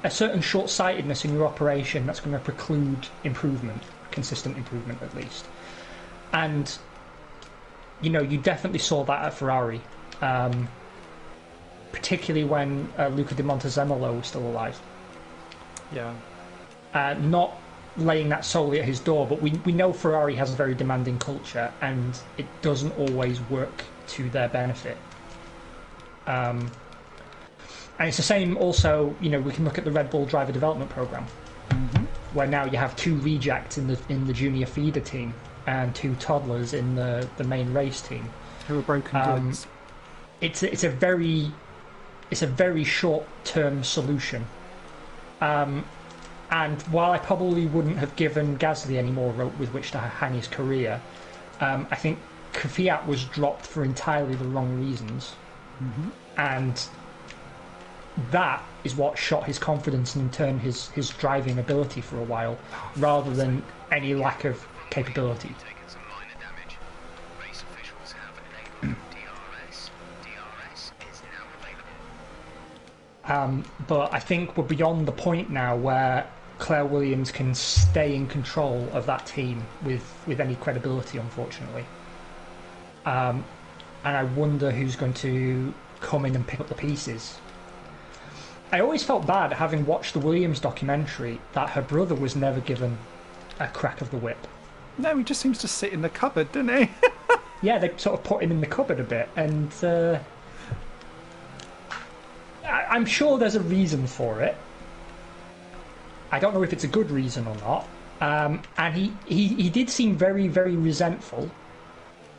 [SPEAKER 2] a certain short-sightedness in your operation that's going to preclude improvement, consistent improvement at least. And you know, you definitely saw that at Ferrari, particularly when Luca Di Montezemolo was still alive.
[SPEAKER 1] Yeah.
[SPEAKER 2] Not laying that solely at his door, but we know Ferrari has a very demanding culture, and it doesn't always work to their benefit. And it's the same also, you know, we can look at the Red Bull driver development program, where now you have 2 rejects in the junior feeder team and 2 toddlers in the main race team
[SPEAKER 1] who are broken goods.
[SPEAKER 2] It's a very short-term solution. And while I probably wouldn't have given Gasly any more rope with which to hang his career, I think Kvyat was dropped for entirely the wrong reasons. And that is what shot his confidence and in turn his driving ability for a while, rather than any lack of capability. But I think we're beyond the point now where Claire Williams can stay in control of that team with any credibility, unfortunately. And I wonder who's going to come in and pick up the pieces. I always felt bad, having watched the Williams documentary, that her brother was never given a crack of the whip.
[SPEAKER 1] No, he just seems to sit in the cupboard, doesn't he?
[SPEAKER 2] Yeah, they sort of put him in the cupboard a bit, and I'm sure there's a reason for it. I don't know if it's a good reason or not. And he did seem very, very resentful.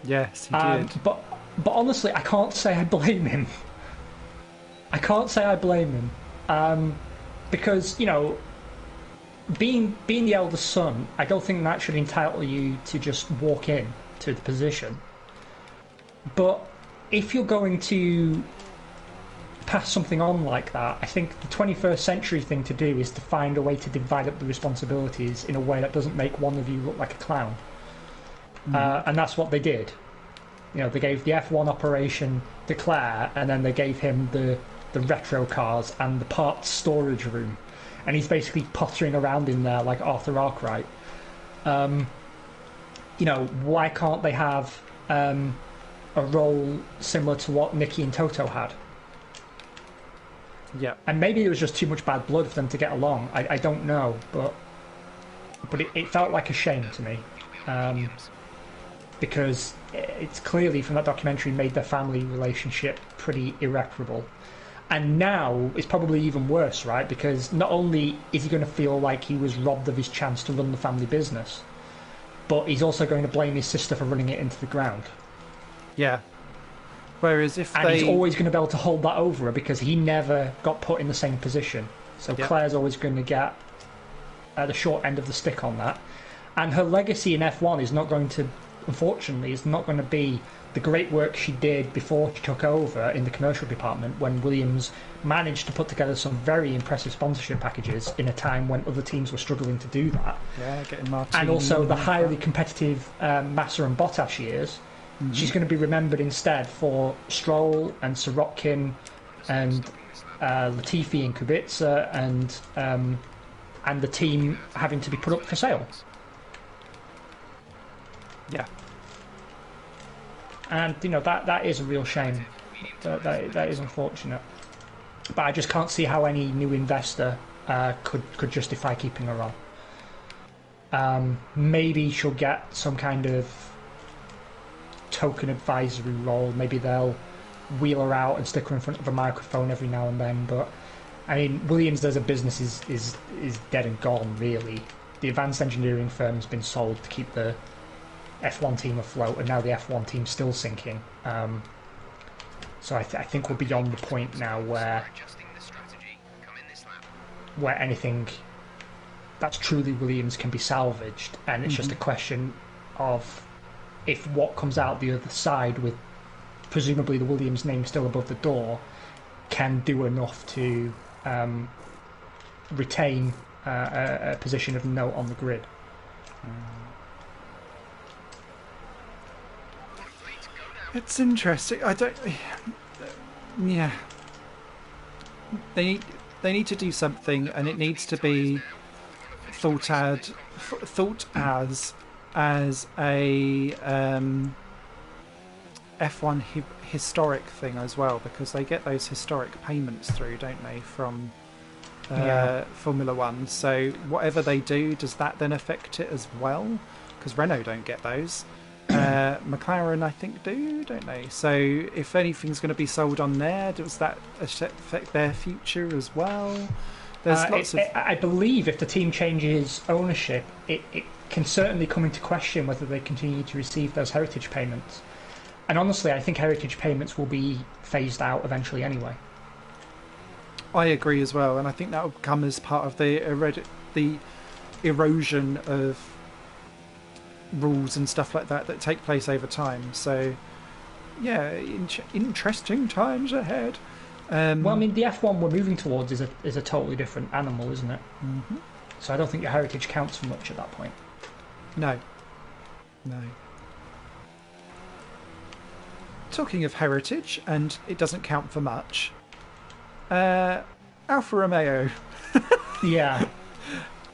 [SPEAKER 1] Yes, he did.
[SPEAKER 2] But honestly, I can't say I blame him. I can't say I blame him. Because, you know, being the eldest son, I don't think that should entitle you to just walk in to the position. But if you're going to pass something on like that, I think the 21st century thing to do is to find a way to divide up the responsibilities in a way that doesn't make one of you look like a clown. And that's what they did. You know, they gave the F1 operation to Claire, and then they gave him the retro cars and the parts storage room. And he's basically pottering around in there like Arthur Arkwright. You know, why can't they have a role similar to what Nikki and Toto had?
[SPEAKER 1] Yeah.
[SPEAKER 2] And maybe it was just too much bad blood for them to get along. I don't know, but it felt like a shame to me. Because it's clearly, from that documentary, made their family relationship pretty irreparable. And now it's probably even worse, right? Because not only is he going to feel like he was robbed of his chance to run the family business, but he's also going to blame his sister for running it into the ground.
[SPEAKER 1] Yeah. Whereas he's
[SPEAKER 2] always going to be able to hold that over her because he never got put in the same position. So
[SPEAKER 1] Yep.
[SPEAKER 2] Claire's always going to get the short end of the stick on that. And her legacy in F1 is not going to, unfortunately, is not going to be the great work she did before she took over in the commercial department, when Williams managed to put together some very impressive sponsorship packages in a time when other teams were struggling to do that.
[SPEAKER 1] Yeah, getting Martin.
[SPEAKER 2] And also the highly competitive Massa and Bottas years. She's going to be remembered instead for Stroll and Sirotkin and Latifi and Kubica and the team having to be put up for sale.
[SPEAKER 1] Yeah.
[SPEAKER 2] And you know that is a real shame. That is unfortunate. But I just can't see how any new investor could justify keeping her on. Maybe she'll get some kind of token advisory role. Maybe they'll wheel her out and stick her in front of a microphone every now and then. But I mean, Williams as a business is dead and gone. Really, the advanced engineering firm's been sold to keep the F1 team afloat, and now the F1 team's still sinking. So I think we're beyond the point now where anything that's truly Williams can be salvaged, and it's just a question of if what comes out the other side, with presumably the Williams name still above the door, can do enough to retain a position of note on the grid.
[SPEAKER 1] It's interesting. I don't. Yeah. They need to do something, and it needs to be thought as a F1 historic thing as well, because they get those historic payments through, don't they, from Formula One. So whatever they do, does that then affect it as well? Because Renault don't get those. McLaren, I think, don't they? So if anything's going to be sold on there, does that affect their future as well? There's lots of...
[SPEAKER 2] I believe if the team changes ownership, it can certainly come into question whether they continue to receive those heritage payments. And honestly, I think heritage payments will be phased out eventually anyway.
[SPEAKER 1] I agree as well, and I think that will come as part of the erosion of rules and stuff like that take place over time. So, yeah, interesting times ahead.
[SPEAKER 2] Well, I mean, the F1 we're moving towards is a totally different animal, isn't it?
[SPEAKER 1] Mm-hmm.
[SPEAKER 2] So I don't think your heritage counts for much at that point.
[SPEAKER 1] No. Talking of heritage, and it doesn't count for much, Alfa Romeo.
[SPEAKER 2] Yeah.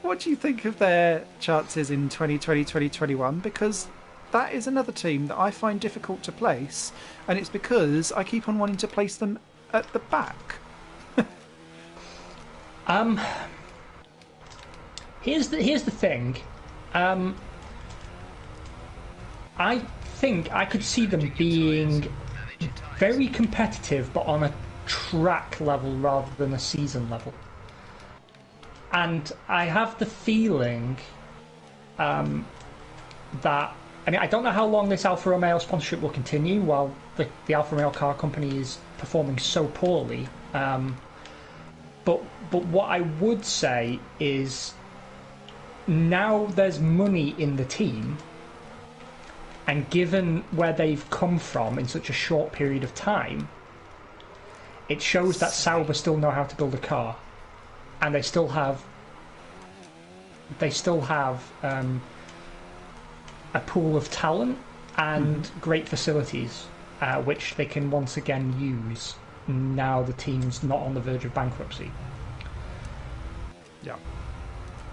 [SPEAKER 1] What do you think of their chances in 2020, 2021? Because that is another team that I find difficult to place, and it's because I keep on wanting to place them at the back.
[SPEAKER 2] Here's the thing. I think I could see them being very competitive, but on a track level rather than a season level. And I have the feeling that, I mean, I don't know how long this Alfa Romeo sponsorship will continue while the Alfa Romeo car company is performing so poorly. But what I would say is now there's money in the team, and given where they've come from in such a short period of time, it shows that Sauber still know how to build a car, and they still have a pool of talent and great facilities, which they can once again use now the team's not on the verge of bankruptcy.
[SPEAKER 1] Yeah.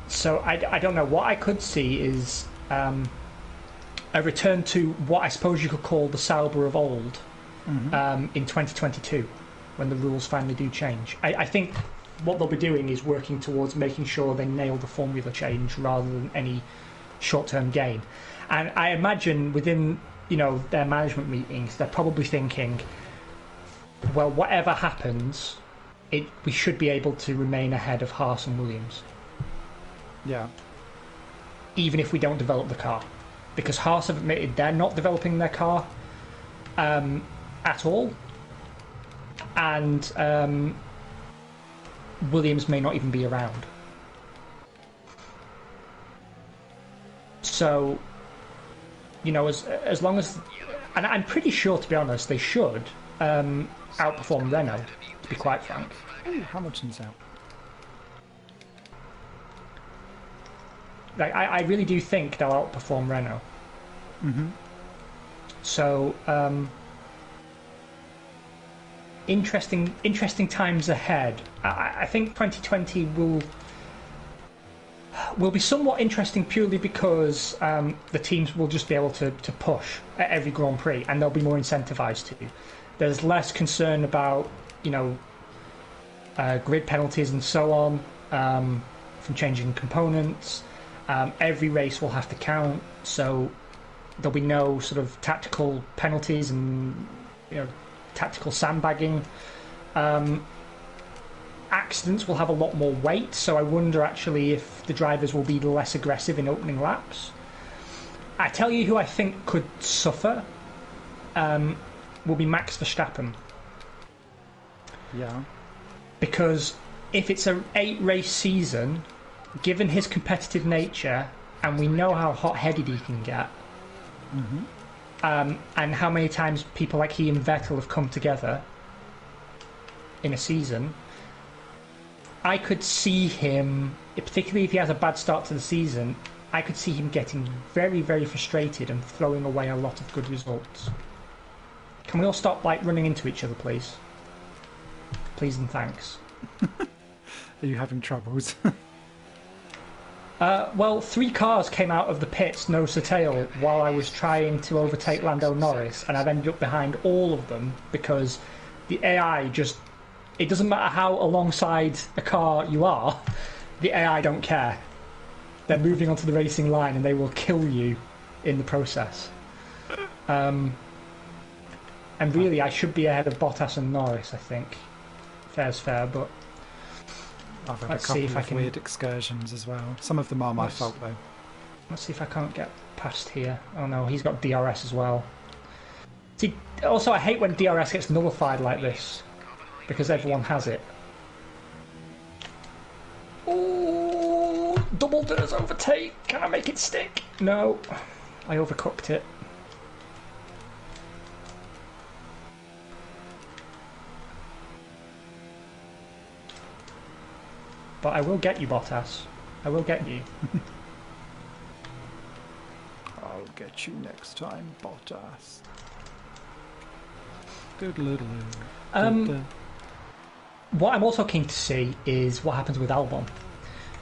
[SPEAKER 2] So I don't know. What I could see is a return to what I suppose you could call the Sauber of old in 2022, when the rules finally do change. I think what they'll be doing is working towards making sure they nail the formula change rather than any short-term gain. And I imagine within their management meetings, they're probably thinking, well, whatever happens, we should be able to remain ahead of Haas and Williams.
[SPEAKER 1] Yeah.
[SPEAKER 2] Even if we don't develop the car. Because Haas have admitted they're not developing their car at all. And Williams may not even be around. So, as long as... And I'm pretty sure, to be honest, they should outperform Renault, to be quite frank.
[SPEAKER 1] Ooh, Hamilton's out.
[SPEAKER 2] Like, I really do think they'll outperform Renault. So, interesting times ahead. I think 2020 will be somewhat interesting purely because the teams will just be able to push at every Grand Prix, and they'll be more incentivized to. There's less concern about grid penalties and so on from changing components. Every race will have to count, so there'll be no sort of tactical penalties and tactical sandbagging. Accidents will have a lot more weight, so I wonder actually if the drivers will be less aggressive in opening laps. I tell you who I think could suffer will be Max Verstappen.
[SPEAKER 1] Yeah.
[SPEAKER 2] Because if it's an 8-race season, given his competitive nature, and we know how hot-headed he can get, and how many times people like he and Vettel have come together in a season, I could see him, particularly if he has a bad start to the season, I could see him getting very, very frustrated and throwing away a lot of good results. Can we all stop running into each other, please? Please and thanks.
[SPEAKER 1] Are you having troubles?
[SPEAKER 2] Well, 3 cars came out of the pits nose to tail while I was trying to overtake Lando Norris, and I've ended up behind all of them because the AI just... It doesn't matter how alongside a car you are, the AI don't care. They're moving onto the racing line and they will kill you in the process. And really, I should be ahead of Bottas and Norris, I think. Fair's fair, but...
[SPEAKER 1] I've had
[SPEAKER 2] Let's
[SPEAKER 1] a
[SPEAKER 2] see
[SPEAKER 1] couple
[SPEAKER 2] if I
[SPEAKER 1] of
[SPEAKER 2] can...
[SPEAKER 1] weird excursions as well. Some of them are my fault, though.
[SPEAKER 2] Let's see if I can't get past here. Oh no, he's got DRS as well. See, also I hate when DRS gets nullified like this, because everyone has it. Ooh, double does overtake. Can I make it stick? No, I overcooked it. But I will get you, Bottas. I will get you.
[SPEAKER 1] I'll get you next time, Bottas. Doodle-doodle.
[SPEAKER 2] What I'm also keen to see is what happens with Albon.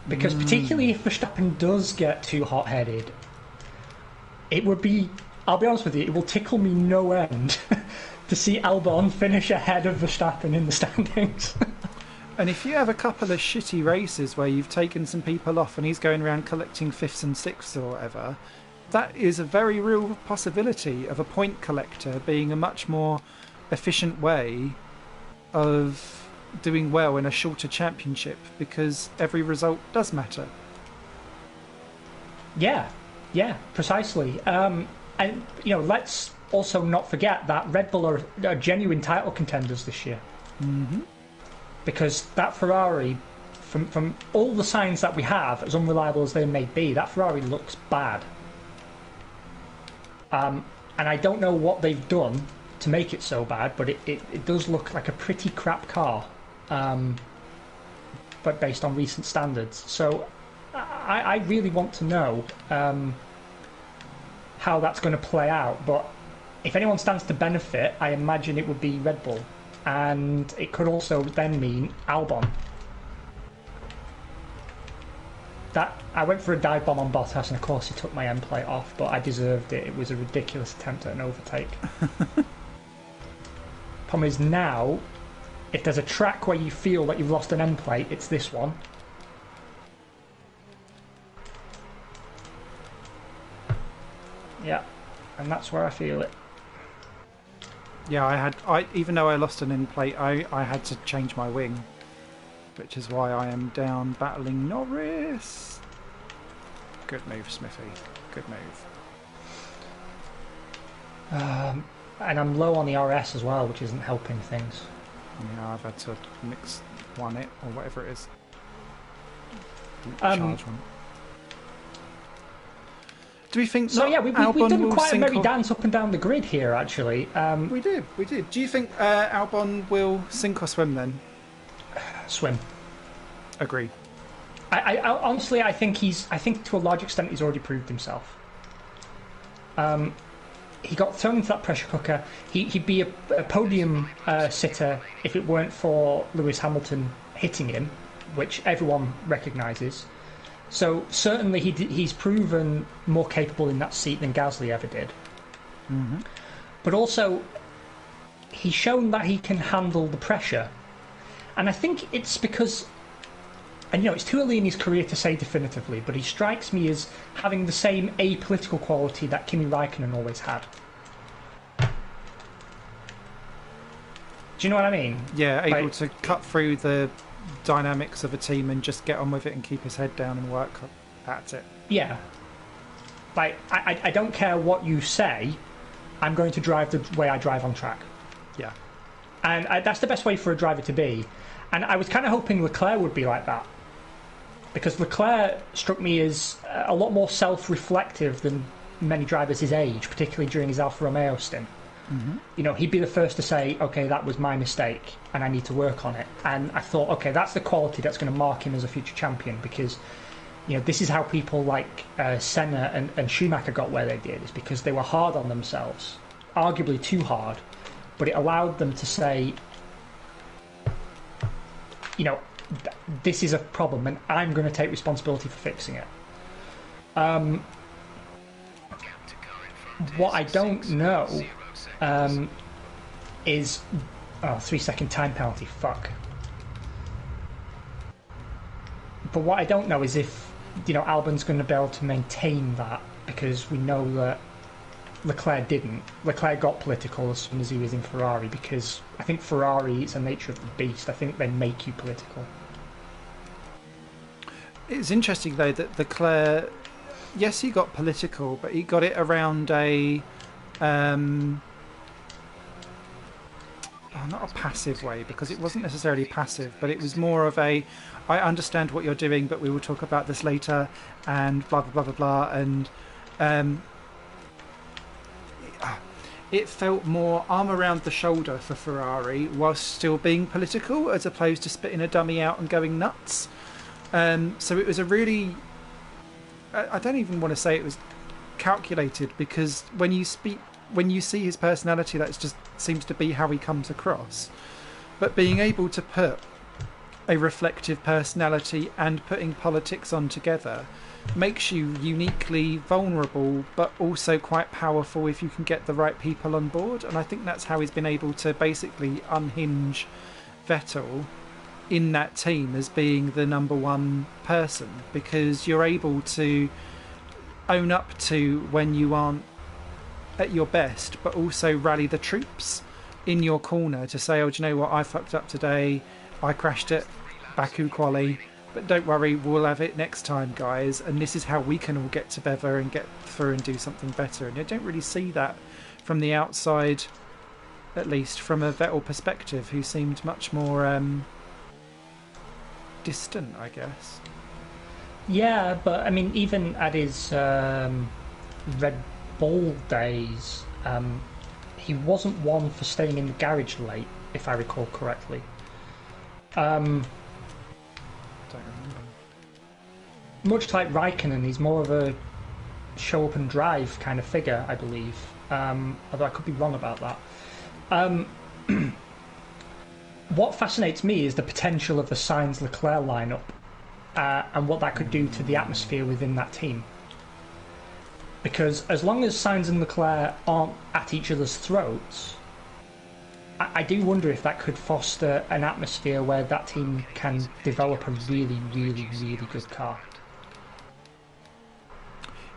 [SPEAKER 2] Because particularly if Verstappen does get too hot-headed, it would be... I'll be honest with you, it will tickle me no end to see Albon finish ahead of Verstappen in the standings.
[SPEAKER 1] And if you have a couple of shitty races where you've taken some people off and he's going around collecting 5th and 6th or whatever, that is a very real possibility of a point collector being a much more efficient way of doing well in a shorter championship, because every result does matter.
[SPEAKER 2] Yeah, precisely. And, let's also not forget that Red Bull are genuine title contenders this year.
[SPEAKER 1] Mm-hmm.
[SPEAKER 2] Because that Ferrari from all the signs that we have, as unreliable as they may be, that Ferrari looks bad. And I don't know what they've done to make it so bad, but it does look like a pretty crap car, but based on recent standards. So I really want to know how that's going to play out. But if anyone stands to benefit, I imagine it would be Red Bull. And it could also then mean Albon. That I went for a dive bomb on Bottas, and of course he took my end plate off, but I deserved it. It was a ridiculous attempt at an overtake. Problem is now, if there's a track where you feel that you've lost an end plate, it's this one. Yeah, and that's where I feel it.
[SPEAKER 1] Yeah, even though I lost an end plate, I had to change my wing, which is why I am down battling Norris. Good move, Smithy. Good move.
[SPEAKER 2] And I'm low on the RS as well, which isn't helping things.
[SPEAKER 1] Yeah, I've had to mix one it or whatever it is.
[SPEAKER 2] Um,
[SPEAKER 1] Charge one. Do we think?
[SPEAKER 2] So yeah, we've done quite a merry dance up and down the grid here. Actually,
[SPEAKER 1] we did. Do you think Albon will sink or swim then?
[SPEAKER 2] Swim.
[SPEAKER 1] Agree.
[SPEAKER 2] I honestly, I think to a large extent he's already proved himself. He got thrown into that pressure cooker. He'd be a podium sitter if it weren't for Lewis Hamilton hitting him, which everyone recognises. So certainly he's proven more capable in that seat than Gasly ever did.
[SPEAKER 1] Mm-hmm.
[SPEAKER 2] But also, he's shown that he can handle the pressure. And I think it's because, and it's too early in his career to say definitively, but he strikes me as having the same apolitical quality that Kimi Raikkonen always had. Do you know what I mean?
[SPEAKER 1] Yeah, able to cut through the dynamics of a team and just get on with it and keep his head down and work at it.
[SPEAKER 2] Yeah. I don't care what you say, I'm going to drive the way I drive on track.
[SPEAKER 1] Yeah.
[SPEAKER 2] And that's the best way for a driver to be. And I was kind of hoping Leclerc would be like that. Because Leclerc struck me as a lot more self-reflective than many drivers his age, particularly during his Alfa Romeo stint. Mm-hmm. He'd be the first to say, okay, that was my mistake and I need to work on it. And I thought, okay, that's the quality that's going to mark him as a future champion, because this is how people like Senna and Schumacher got where they did, is because they were hard on themselves, arguably too hard, but it allowed them to say, this is a problem and I'm going to take responsibility for fixing it. What I don't know is 3-second time penalty, fuck. But what I don't know is if Albon's going to be able to maintain that, because we know that Leclerc didn't. Leclerc got political as soon as he was in Ferrari, because I think Ferrari, it's a nature of the beast. I think they make you political.
[SPEAKER 1] It's interesting though that Leclerc, yes, he got political, but he got it around a not a passive way, because it wasn't necessarily passive, but it was more of a, I understand what you're doing, but we will talk about this later, and blah blah blah blah blah, and it felt more arm around the shoulder for Ferrari whilst still being political, as opposed to spitting a dummy out and going nuts. So it was a really, I don't even want to say it was calculated, because when you see his personality, that just seems to be how he comes across. But being able to put a reflective personality and putting politics on together makes you uniquely vulnerable, but also quite powerful if you can get the right people on board. And I think that's how he's been able to basically unhinge Vettel in that team as being the number one person, because you're able to own up to when you aren't at your best, but also rally the troops in your corner to say, oh, do you know what, I fucked up today, I crashed at Baku quali, but don't worry, we'll have it next time, guys, and this is how we can all get together and get through and do something better. And you don't really see that from the outside, at least from a Vettel perspective, who seemed much more distant, I guess.
[SPEAKER 2] Yeah, but I mean, even at his Red Bull days, he wasn't one for staying in the garage late, if I recall correctly.
[SPEAKER 1] Don't remember.
[SPEAKER 2] Much like Raikkonen, he's more of a show up and drive kind of figure, I believe. Although I could be wrong about that. What fascinates me is the potential of the Sainz-Leclerc lineup and what that could do to the atmosphere within that team. Because as long as Sainz and Leclerc aren't at each other's throats, I do wonder if that could foster an atmosphere where that team can develop a really, really, really good car.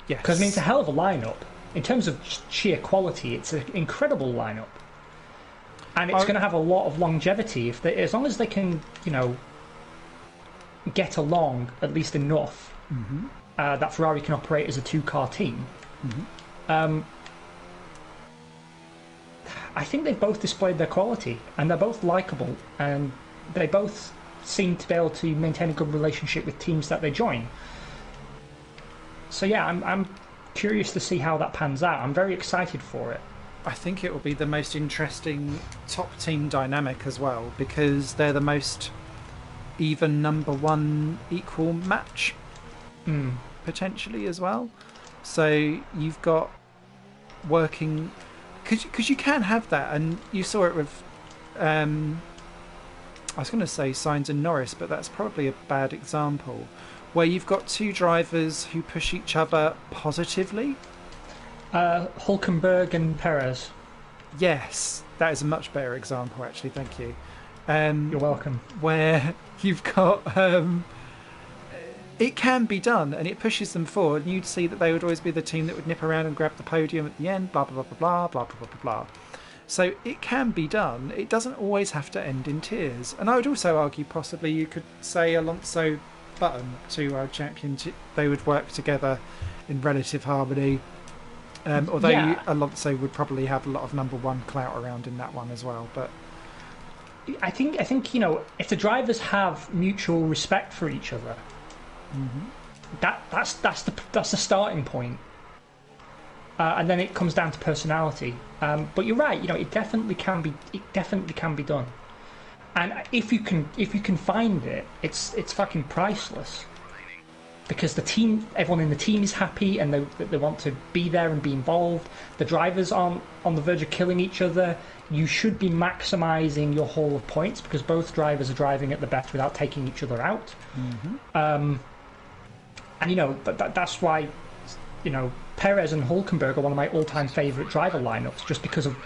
[SPEAKER 1] Yes.
[SPEAKER 2] Because, I mean, it's a hell of a lineup. In terms of sheer quality, it's an incredible lineup. And it's going to have a lot of longevity as long as they can, get along at least enough that Ferrari can operate as a two-car team. I think they've both displayed their quality, and they're both likeable, and they both seem to be able to maintain a good relationship with teams that they join. So yeah, I'm curious to see how that pans out. I'm very excited for it.
[SPEAKER 1] I think it will be the most interesting top team dynamic as well, because they're the most even number one equal match potentially as well. So you've got working, because you can have that, and you saw it with I was going to say Sainz and Norris, but that's probably a bad example, where you've got two drivers who push each other positively.
[SPEAKER 2] Hulkenberg and Perez.
[SPEAKER 1] Yes, that is a much better example, actually. Thank you.
[SPEAKER 2] You're welcome.
[SPEAKER 1] Where you've got it can be done, and it pushes them forward. And you'd see that they would always be the team that would nip around and grab the podium at the end. Blah blah blah blah blah blah blah blah blah. So it can be done. It doesn't always have to end in tears. And I would also argue possibly you could say Alonso Button, two-world champion, they would work together in relative harmony. Although Alonso would probably have a lot of number one clout around in that one as well. But
[SPEAKER 2] I think if the drivers have mutual respect for each other, that's the starting point. And then it comes down to personality. But you're right. It definitely can be done. And if you can find it, it's fucking priceless. Because everyone in the team is happy and they want to be there and be involved. The drivers aren't on the verge of killing each other. You should be maximising your haul of points because both drivers are driving at the best without taking each other out. And that's why Perez and Hulkenberg are one of my all-time favourite driver lineups, just because of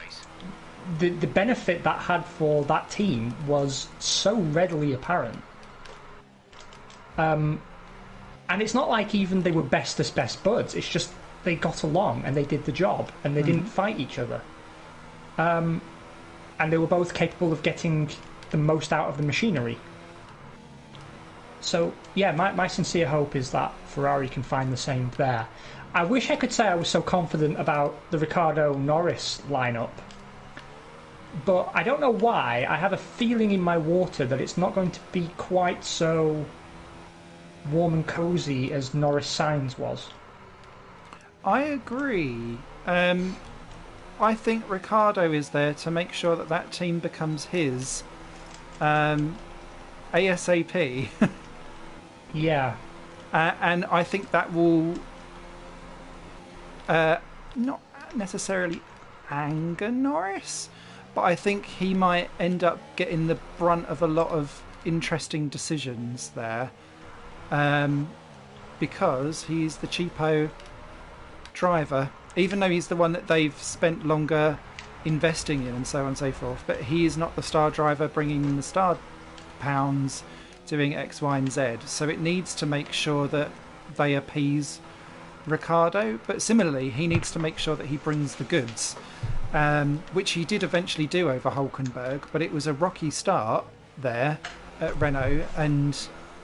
[SPEAKER 2] the benefit that had for that team was so readily apparent. And it's not like even they were bestest best buds. It's just they got along and they did the job and they didn't fight each other. And they were both capable of getting the most out of the machinery. So, yeah, my sincere hope is that Ferrari can find the same there. I wish I could say I was so confident about the Ricciardo-Norris lineup. But I don't know why. I have a feeling in my water that it's not going to be quite so warm and cosy as Norris Sainz was.
[SPEAKER 1] I agree. I think Ricciardo is there to make sure that team becomes his ASAP.
[SPEAKER 2] Yeah.
[SPEAKER 1] And I think that will not necessarily anger Norris, but I think he might end up getting the brunt of a lot of interesting decisions there. Because he's the cheapo driver, even though he's the one that they've spent longer investing in and so on and so forth, but he is not the star driver bringing in the star pounds doing X, Y and Z, so it needs to make sure that they appease Ricciardo, but similarly he needs to make sure that he brings the goods, which he did eventually do over Hulkenberg, but it was a rocky start there at Renault, and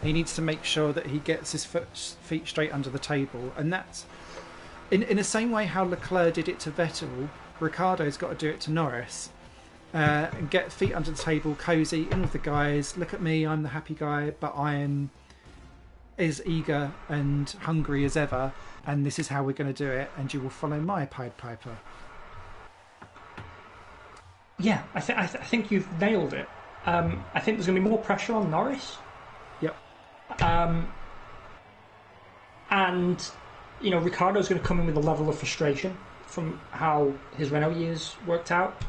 [SPEAKER 1] he needs to make sure that he gets his feet straight under the table. And that's in the same way how Leclerc did it to Vettel, Ricciardo's got to do it to Norris. and get feet under the table, cozy, in with the guys. Look at me, I'm the happy guy, but I am as eager and hungry as ever, and this is how we're going to do it, and you will follow my Pied Piper.
[SPEAKER 2] Yeah, I think you've nailed it. I think there's going to be more pressure on Norris.
[SPEAKER 1] Yep.
[SPEAKER 2] And, Ricardo's going to come in with a level of frustration from how his Renault years worked out.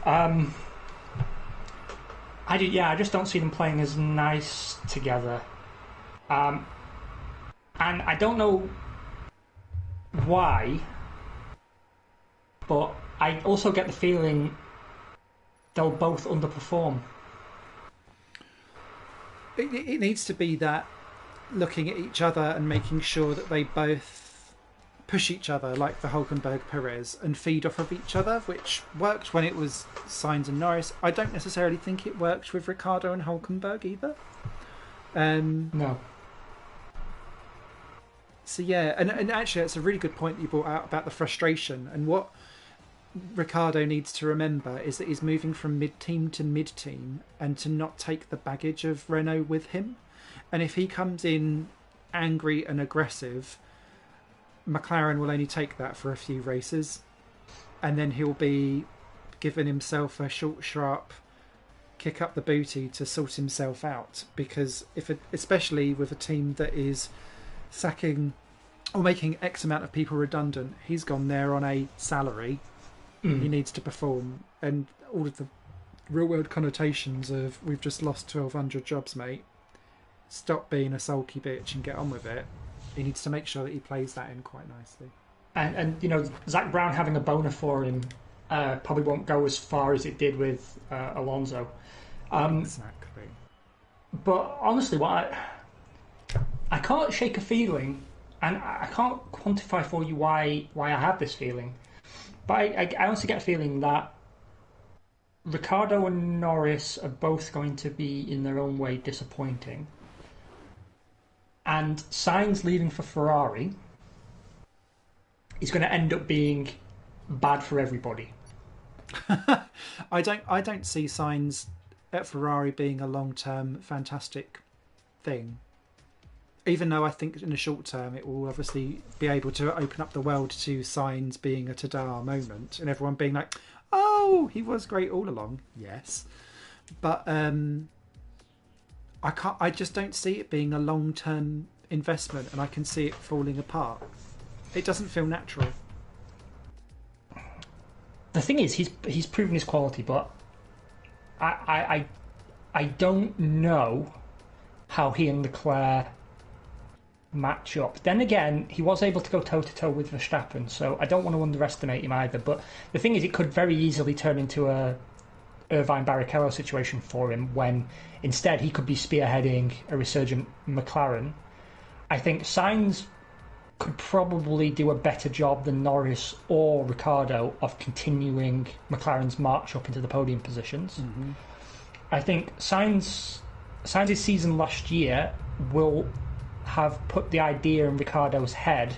[SPEAKER 1] Mm-hmm.
[SPEAKER 2] I just don't see them playing as nice together. And I don't know why, but I also get the feeling they'll both underperform.
[SPEAKER 1] It needs to be that looking at each other and making sure that they both push each other like the Hulkenberg Perez and feed off of each other, which worked when it was Sainz and Norris. I don't necessarily think it worked with Ricciardo and Hulkenberg either.
[SPEAKER 2] No.
[SPEAKER 1] So yeah, and actually it's a really good point that you brought out about the frustration, and what Ricciardo needs to remember is that he's moving from mid-team to mid-team and to not take the baggage of Renault with him. And if he comes in angry and aggressive, McLaren will only take that for a few races, and then he'll be giving himself a short, sharp kick up the booty to sort himself out. Because especially with a team that is sacking or making X amount of people redundant, he's gone there on a salary. He needs to perform, and all of the real world connotations of we've just lost 1,200 jobs, mate. Stop being a sulky bitch and get on with it. He needs to make sure that he plays that in quite nicely.
[SPEAKER 2] And Zach Brown having a boner for him probably won't go as far as it did with Alonso.
[SPEAKER 1] Exactly.
[SPEAKER 2] But honestly, I can't shake a feeling, and I can't quantify for you why I have this feeling. But I honestly get a feeling that Ricciardo and Norris are both going to be, in their own way, disappointing. And Sainz leaving for Ferrari is going to end up being bad for everybody.
[SPEAKER 1] I don't see Sainz at Ferrari being a long-term fantastic thing. Even though I think in the short term it will obviously be able to open up the world to Sainz being a ta-da moment and everyone being like, oh, he was great all along. Yes. But I just don't see it being a long-term investment, and I can see it falling apart. It doesn't feel natural.
[SPEAKER 2] The thing is, he's proven his quality, but I don't know how he and Leclerc match up. Then again, he was able to go toe-to-toe with Verstappen, so I don't want to underestimate him either. But the thing is, it could very easily turn into a Irvine Barrichello situation for him, when instead he could be spearheading a resurgent McLaren. I think Sainz could probably do a better job than Norris or Ricciardo of continuing McLaren's march up into the podium positions. Mm-hmm. I think Sainz's season last year will have put the idea in Ricciardo's head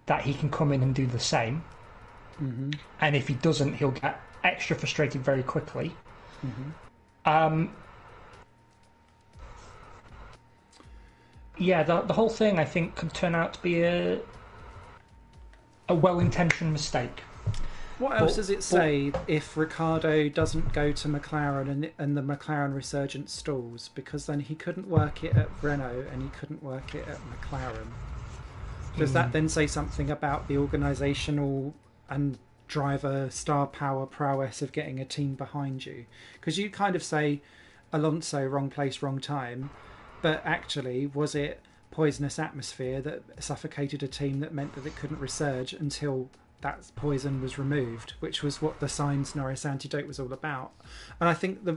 [SPEAKER 2] that he can come in and do the same.
[SPEAKER 1] Mm-hmm.
[SPEAKER 2] And if he doesn't, he'll get extra frustrated very quickly.
[SPEAKER 1] Mm-hmm.
[SPEAKER 2] Yeah, the whole thing, I think, could turn out to be a well-intentioned mistake.
[SPEAKER 1] What else does it say if Ricciardo doesn't go to McLaren and the McLaren resurgence stalls? Because then he couldn't work it at Renault and he couldn't work it at McLaren. Does that then say something about the organisational and driver star power prowess of getting a team behind you? Because you kind of say Alonso, wrong place, wrong time. But actually, was it poisonous atmosphere that suffocated a team that meant that it couldn't resurge until that poison was removed, which was what the Sainz-Norris antidote was all about? And I think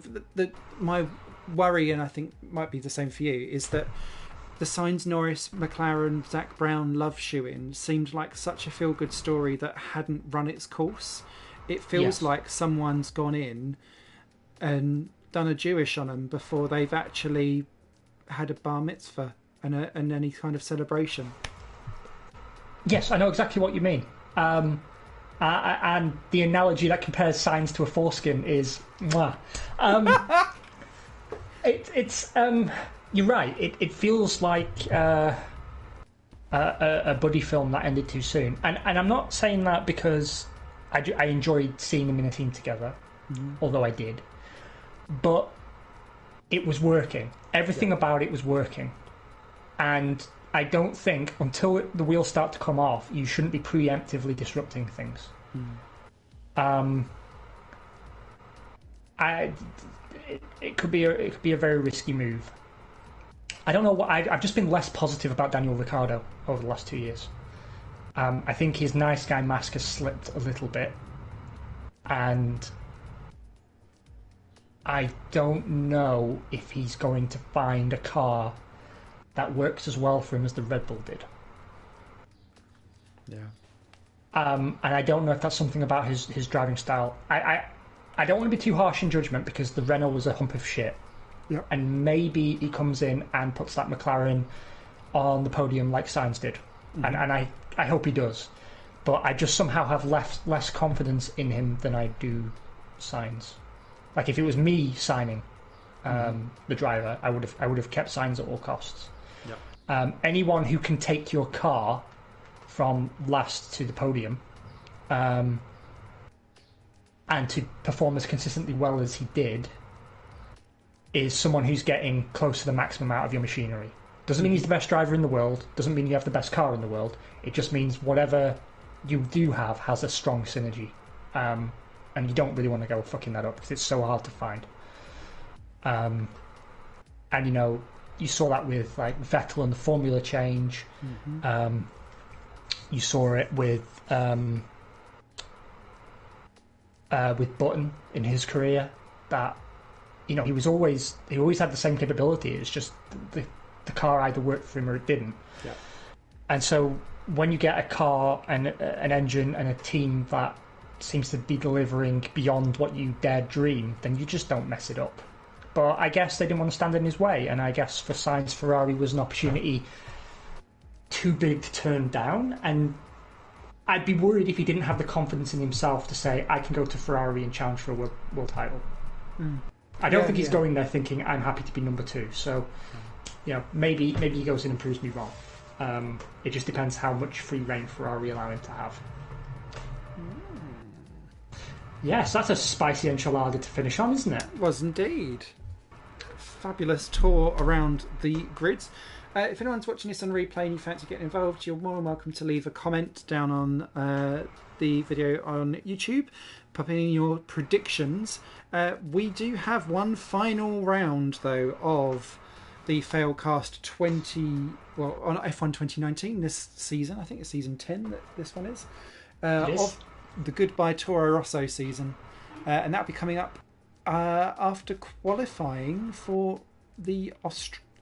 [SPEAKER 1] my worry, and I think might be the same for you, is that the Sainz-Norris, McLaren, Zach Brown love shoe-in seemed like such a feel-good story that hadn't run its course. It feels like someone's gone in and done a Jewish on them before they've actually had a bar mitzvah and any kind of celebration.
[SPEAKER 2] Yes, I know exactly what you mean. And the analogy that compares Sainz to a foreskin is, mwah. It's you're right. It feels like a buddy film that ended too soon, and I'm not saying that because I enjoyed seeing them in a team together, although I did, but it was working. Everything about it was working, and I don't think until the wheels start to come off, you shouldn't be preemptively disrupting things. It could be a very risky move. I don't know what I've just been less positive about Daniel Ricciardo over the last 2 years. I think his nice guy mask has slipped a little bit, and I don't know if he's going to find a car that works as well for him as the Red Bull did.
[SPEAKER 1] Yeah.
[SPEAKER 2] And I don't know if that's something about his driving style. I don't want to be too harsh in judgment because the Renault was a hump of shit.
[SPEAKER 1] Yep.
[SPEAKER 2] And maybe he comes in and puts that McLaren on the podium like Sainz did. And I hope he does. But I just somehow have less confidence in him than I do Sainz. Like if it was me signing the driver, I would have kept Sainz at all costs. Yep. Anyone who can take your car from last to the podium and to perform as consistently well as he did is someone who's getting close to the maximum out of your machinery. Doesn't mean he's the best driver in the world, doesn't mean you have the best car in the world, it just means whatever you do have has a strong synergy. And you don't really want to go fucking that up because it's so hard to find. And you know, you saw that with like Vettel and the formula change. You saw it with Button in his career. That you know he always had the same capability. It's just the car either worked for him or it didn't. Yeah. And so when you get a car and an engine and a team that seems to be delivering beyond what you dared dream, then you just don't mess it up. But I guess they didn't want to stand in his way, and I guess for Sainz, Ferrari was an opportunity too big to turn down, and I'd be worried if he didn't have the confidence in himself to say, I can go to Ferrari and challenge for a world title. I don't think he's going there thinking, I'm happy to be number 2. So, you know, maybe he goes in and proves me wrong. It just depends how much free rein Ferrari allow him to have. Yes, that's a spicy enchilada to finish on, isn't it?
[SPEAKER 1] Was indeed. Fabulous tour around the grids. If anyone's watching this on replay and you fancy getting involved, you're more than welcome to leave a comment down on the video on YouTube. Pop in your predictions. We do have one final round, though, of the Failcast on F1 2019 this season. I think it's season 10 that this one is. Of the Goodbye Toro Rosso season. And that'll be coming up after qualifying for the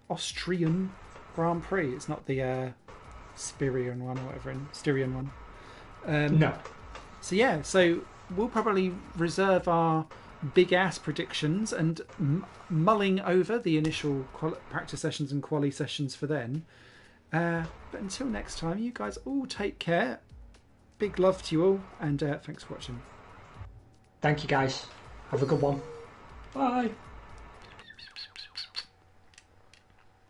[SPEAKER 1] Austrian Grand Prix. It's not the Styrian one or whatever. Styrian one.
[SPEAKER 2] No.
[SPEAKER 1] So yeah, so we'll probably reserve our big ass predictions and mulling over the initial practice sessions and quali sessions for then. But until next time, you guys all take care. Big love to you all, and thanks for watching.
[SPEAKER 2] Thank you, guys. Have a good one. Bye.